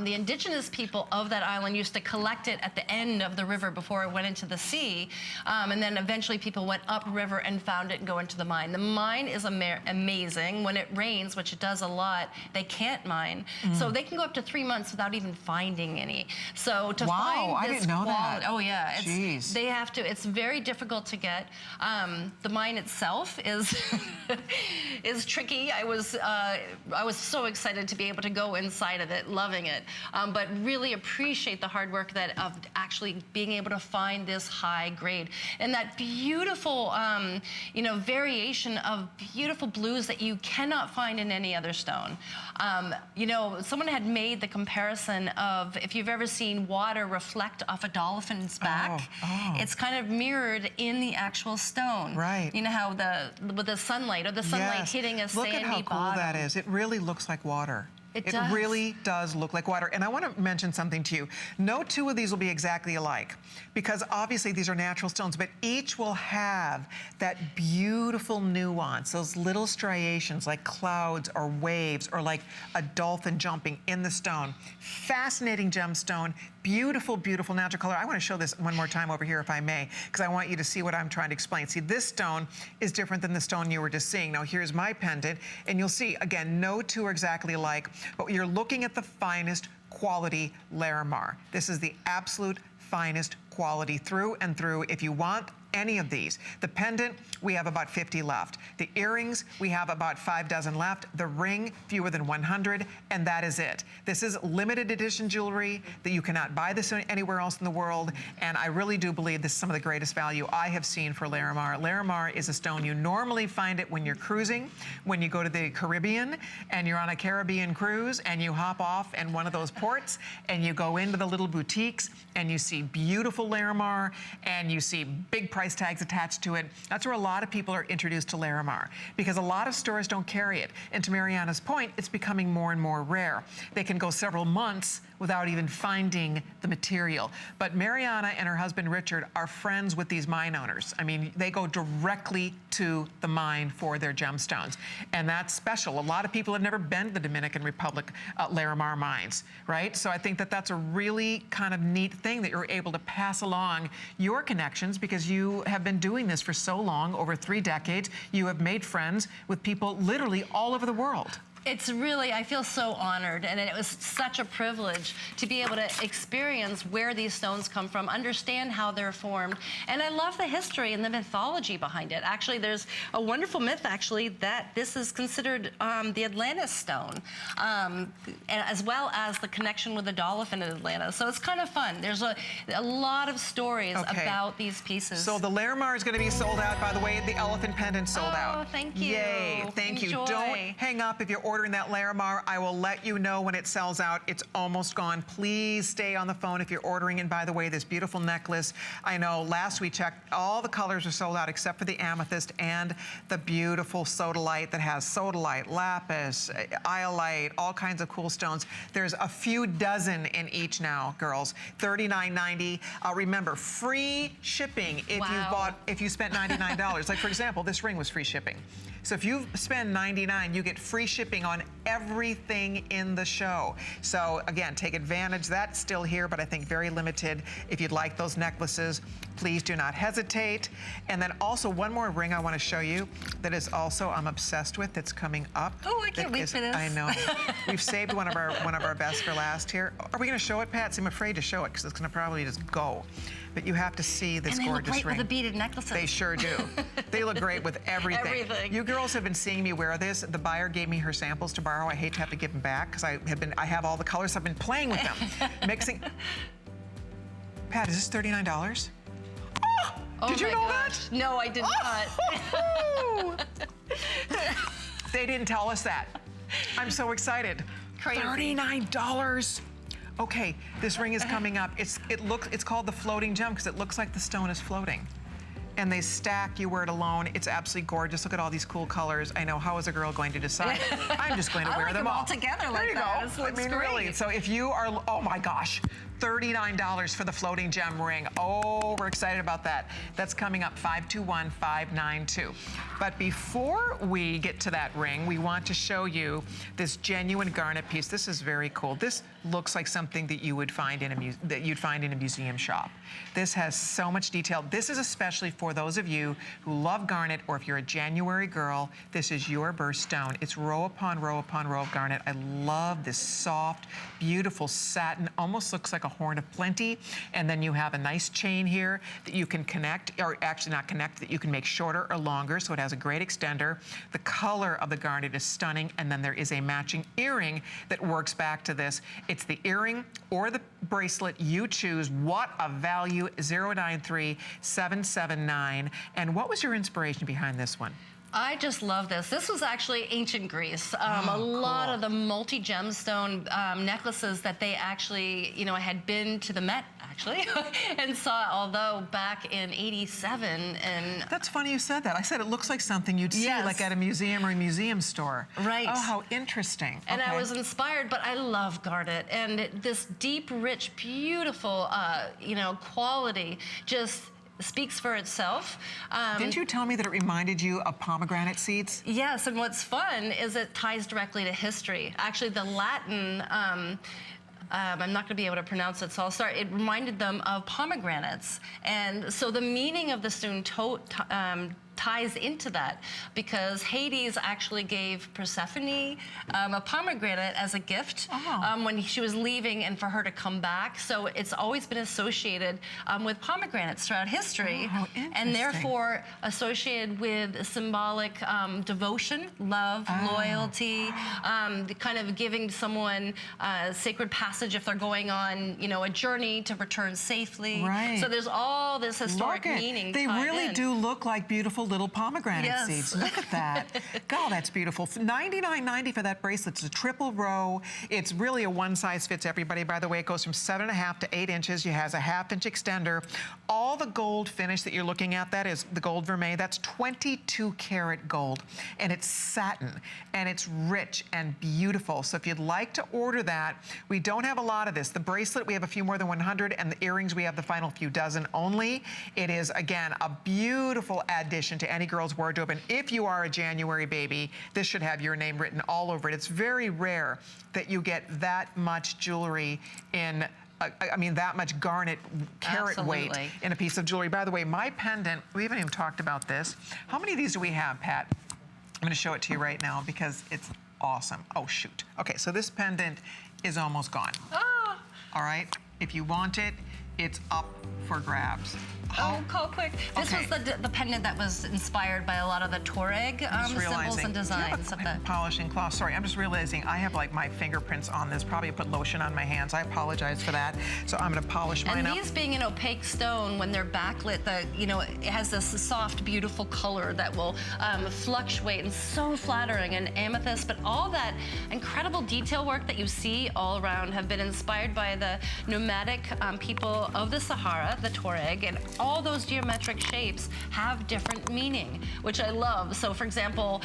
the indigenous people of that island used to collect it at the end of the river before it went into the sea. And then eventually people went upriver and found it and go into the mine. The mine is amazing. When it rains, which it does a lot, they can't mine. So they can go up to 3 months without even finding any. So to find this I didn't know that. Oh yeah, Jeez. They have to, it's very difficult to get. The mine itself is is tricky. I was so excited to be able to go inside of it, loving it, but really appreciate the hard work of actually being able to find this high grade and that beautiful, you know, variation of beautiful blues that you cannot find in any other stone. You know, someone had made the comparison of if you've ever seen water reflect off a dolphin's back, it's kind of mirrored in the actual stone. Right. You know how with the sunlight or the sunlight hitting a sandy bottom. Look at how cool that is. It really looks like water. It does. really does look like water. And I want to mention something to you. No two of these will be exactly alike because obviously these are natural stones, but each will have that beautiful nuance, those little striations like clouds or waves or like a dolphin jumping in the stone. Fascinating gemstone. Beautiful, beautiful natural color. I want to show this one more time over here if I may, because I want you to see what I'm trying to explain. See, this stone is different than the stone you were just seeing. Now here's my pendant, and you'll see, again, no two are exactly alike, but you're looking at the finest quality Larimar. This is the absolute finest quality through and through. If you want any of these. The pendant, we have about 50 left. The earrings, we have about 5 dozen left. The ring, fewer than 100, and that is it. This is limited edition jewelry that you cannot buy this anywhere else in the world, and I really do believe this is some of the greatest value I have seen for Larimar. Larimar is a stone you normally find it when you're cruising, when you go to the Caribbean, and you're on a Caribbean cruise, and you hop off in one of those ports, and you go into the little boutiques, and you see beautiful Larimar, and you see big price tags attached to it. That's where a lot of people are introduced to Larimar because a lot of stores don't carry it. And to Mariana's point, it's becoming more and more rare. They can go several months without even finding the material. But Mariana and her husband Richard are friends with these mine owners. I mean, they go directly to the mine for their gemstones. And that's special. A lot of people have never been to the Dominican Republic Larimar mines, right? So I think that that's a really kind of neat thing that you're able to pass along your connections because you have been doing this for so long, over 3 decades. You have made friends with people literally all over the world. It's really, I feel so honored, and it was such a privilege to be able to experience where these stones come from, understand how they're formed, and I love the history and the mythology behind it. Actually, there's a wonderful myth, actually, that this is considered the Atlantis stone, as well as the connection with the dolphin in Atlantis. So it's kind of fun. There's a lot of stories about these pieces. So the Larimar is going to be sold out. By the way, the elephant pendant sold out. Oh, thank you. Yay, thank you. Enjoy. Don't hang up if you're ordering that Larimar. I will let you know when it sells out. It's almost gone. Please stay on the phone if you're ordering. And by the way, this beautiful necklace, I know last we checked, all the colors are sold out except for the amethyst and the beautiful sodalite that has sodalite, lapis, iolite, all kinds of cool stones. There's a few dozen in each now, girls. $39.90. Remember, free shipping if you spent $99. Like for example, this ring was free shipping. So if you spend $99, you get free shipping on everything in the show. So again, take advantage. That's still here, but I think very limited. If you'd like those necklaces, please do not hesitate. And then also one more ring I want to show you that is also I'm obsessed with that's coming up. Oh, I can't wait for this. I know. We've saved one of our best for last here. Are we going to show it, Pat? I'm afraid to show it because it's going to probably just go. But you have to see this gorgeous ring. And they look great with the beaded necklaces. They sure do. They look great with everything. Everything. You girls have been seeing me wear this. The buyer gave me her samples to borrow. I hate to have to give them back because I have all the colors. I've been playing with them, mixing. Pat, is this $39? Oh, did you know gosh. that? No, I did not. They didn't tell us that. I'm so excited. Crazy. $39. Okay, this ring is coming up. It's called the floating gem because it looks like the stone is floating. And they stack, you wear it alone. It's absolutely gorgeous. Look at all these cool colors. I know, how is a girl going to decide? I'm just going to wear them all. Together like that. This looks great. Really. So if you are, oh my gosh, $39 for the floating gem ring. Oh, we're excited about that. That's coming up 521-592. But before we get to that ring, we want to show you this genuine garnet piece. This is very cool. This looks like something that you would find in a museum shop. This has so much detail. This is especially for those of you who love garnet, or if you're a January girl, this is your birthstone. It's row upon row upon row of garnet. I love this soft, beautiful satin, almost looks like a horn of plenty. And then you have a nice chain here that you can connect, or actually not connect, that you can make shorter or longer, so it has a great extender. The color of the garnet is stunning, and then there is a matching earring that works back to this. It's the earring or the bracelet you choose. What a value. 093-779. And what was your inspiration behind this one? I just love this. This was actually ancient Greece. A lot of the multi-gemstone necklaces that they actually, you know, I had been to the Met actually and saw, although back in '87. And that's funny you said that. I said it looks like something you'd see like at a museum or a museum store. Right. Oh, how interesting. And I was inspired, but I love garnet, and this deep, rich, beautiful, you know, quality just speaks for itself. Didn't you tell me that it reminded you of pomegranate seeds? Yes, and what's fun is it ties directly to history. Actually, the Latin, I'm not going to be able to pronounce it, so I'll start. It reminded them of pomegranates. And so the meaning of the stone ties into that, because Hades actually gave Persephone a pomegranate as a gift when she was leaving and for her to come back. So it's always been associated with pomegranates throughout history, and therefore associated with symbolic devotion, love, loyalty, kind of giving someone sacred passage if they're going on, you know, a journey to return safely. Right. So there's all this historic meaning. They really do look like beautiful little pomegranate seeds. Look at that. God, that's beautiful. $99.90 for that bracelet. It's a triple row. It's really a one size fits everybody. By the way, it goes from 7.5 to 8 inches. It has a 1/2 inch extender. All the gold finish that you're looking at, that is the gold vermeil. That's 22 karat gold, and it's satin, and it's rich and beautiful. So if you'd like to order that, we don't have a lot of this. The bracelet, we have a few more than 100, and the earrings, we have the final few dozen only. It is, again, a beautiful addition to any girl's wardrobe, and if you are a January baby, this should have your name written all over it. It's very rare that you get that much jewelry in I mean, that much garnet carat weight in a piece of jewelry. By the way, my pendant, we haven't even talked about this. How many of these do we have, Pat? I'm going to show it to you right now because it's awesome. Oh, shoot. Okay, so this pendant is almost gone. Oh. All right, if you want it, it's up for grabs. Oh, call quick. This was the pendant that was inspired by a lot of the Tuareg symbols and designs of the polishing cloth. Sorry, I'm just realizing I have like my fingerprints on this. Probably put lotion on my hands. I apologize for that. So I'm going to polish mine up. And these being an opaque stone, when they're backlit, it has this soft, beautiful color that will fluctuate and so flattering. And amethyst, but all that incredible detail work that you see all around have been inspired by the nomadic people of the Sahara, the Tuareg, and all those geometric shapes have different meaning, which I love. So for example,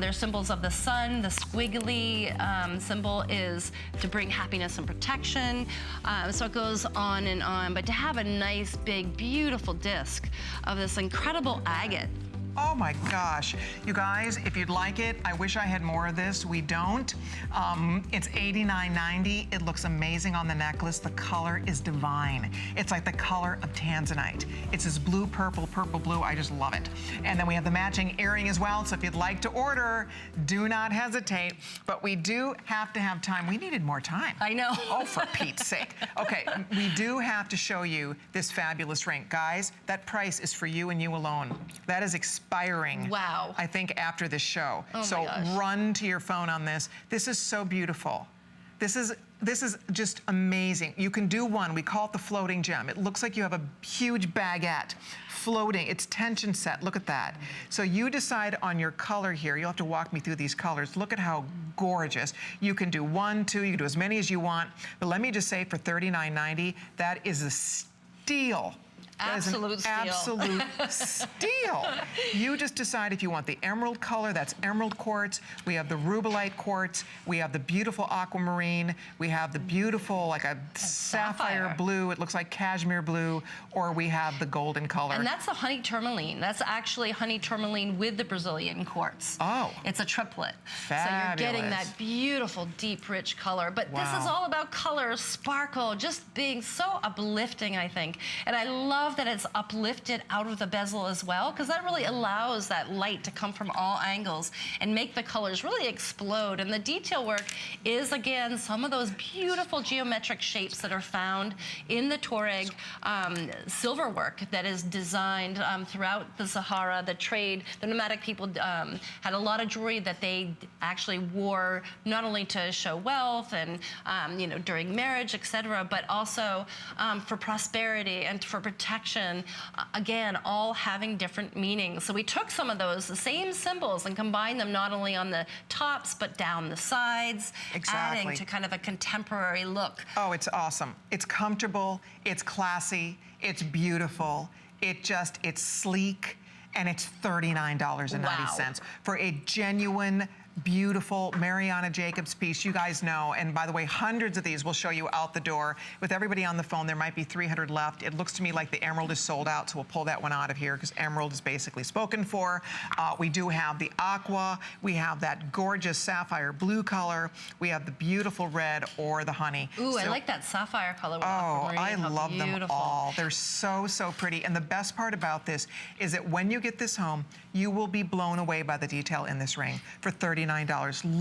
there's symbols of the sun. The squiggly symbol is to bring happiness and protection. So it goes on and on, but to have a nice, big, beautiful disc of this incredible agate. Oh my gosh. You guys, if you'd like it, I wish I had more of this. We don't. It's $89.90. It looks amazing on the necklace. The color is divine. It's like the color of tanzanite. It's this blue, purple, purple, blue. I just love it. And then we have the matching earring as well. So if you'd like to order, do not hesitate. But we do have to have time. We needed more time. I know. Oh, for Pete's sake. Okay, we do have to show you this fabulous ring. Guys, that price is for you and you alone. That is expiring. Wow. I think after this show. Oh so my gosh. run to your phone on this. This is so beautiful. This is just amazing. You can do one. We call it the floating gem. It looks like you have a huge baguette floating. It's tension set. Look at that. So you decide on your color here. You'll have to walk me through these colors. Look at how gorgeous. You can do 1, 2. You can do as many as you want. But let me just say, for $39.90, that is a steal. Absolute steal. Absolute steal. You just decide if you want the emerald color. That's emerald quartz. We have the rubellite quartz. We have the beautiful aquamarine. We have the beautiful, like a sapphire blue. It looks like cashmere blue. Or we have the golden color. And that's the honey tourmaline. That's actually honey tourmaline with the Brazilian quartz. Oh. It's a triplet. Fabulous. So you're getting that beautiful, deep, rich color. But this is all about color, sparkle, just being so uplifting, I think. And I love that it's uplifted out of the bezel as well, because that really allows that light to come from all angles and make the colors really explode. And the detail work is, again, some of those beautiful geometric shapes that are found in the Tuareg silver work that is designed throughout the Sahara. The trade, the nomadic people had a lot of jewelry that they actually wore not only to show wealth and during marriage, etc., but also for prosperity and for protection protection, again, all having different meanings. So we took some of those, the same symbols, and combined them not only on the tops, but down the sides, adding to kind of a contemporary look. Oh, it's awesome. It's comfortable, it's classy, it's beautiful, it's sleek, and it's $39.90 for a genuine, beautiful Mariana Jacobs piece. You guys know, and by the way, hundreds of these will show you out the door. With everybody on the phone, there might be 300 left. It looks to me like the emerald is sold out, so we'll pull that one out of here because emerald is basically spoken for. We do have the aqua. We have that gorgeous sapphire blue color. We have the beautiful red or the honey. Ooh, I like that sapphire color. Oh, I love them all. They're so, so pretty. And the best part about this is that when you get this home, you will be blown away by the detail in this ring for $39.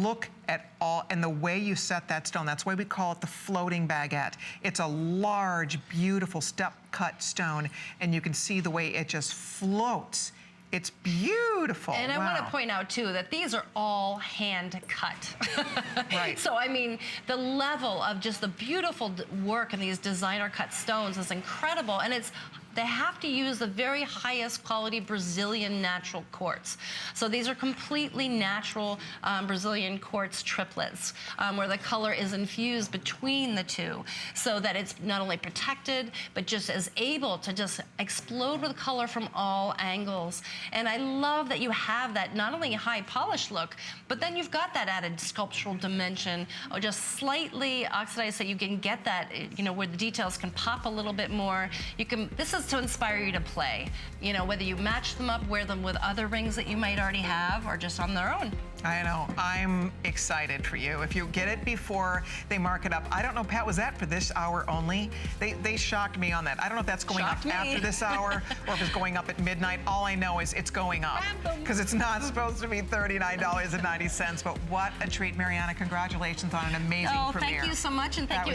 Look at all, and the way you set that stone, that's why we call it the floating baguette. It's a large, beautiful step-cut stone, and you can see the way it just floats. It's beautiful. And I want to point out, too, that these are all hand cut. Right. So, I mean, the level of just the beautiful work in these designer cut stones is incredible. And they have to use the very highest quality Brazilian natural quartz. So these are completely natural Brazilian quartz triplets where the color is infused between the two so that it's not only protected, but just is able to just explode with color from all angles. And I love that you have that not only high polished look, but then you've got that added sculptural dimension or just slightly oxidized so you can get that, you know, where the details can pop a little bit more. This is to inspire you to play, you know, whether you match them up, wear them with other rings that you might already have, or just on their own. I know. I'm excited for you. If you get it before they mark it up. I don't know, Pat, was that for this hour only? They shocked me on that. I don't know if that's going up after this hour or if it's going up at midnight. All I know is it's going up because it's not supposed to be $39.90. But what a treat, Mariana. Congratulations on an amazing premiere. Thank you so much, and thank you.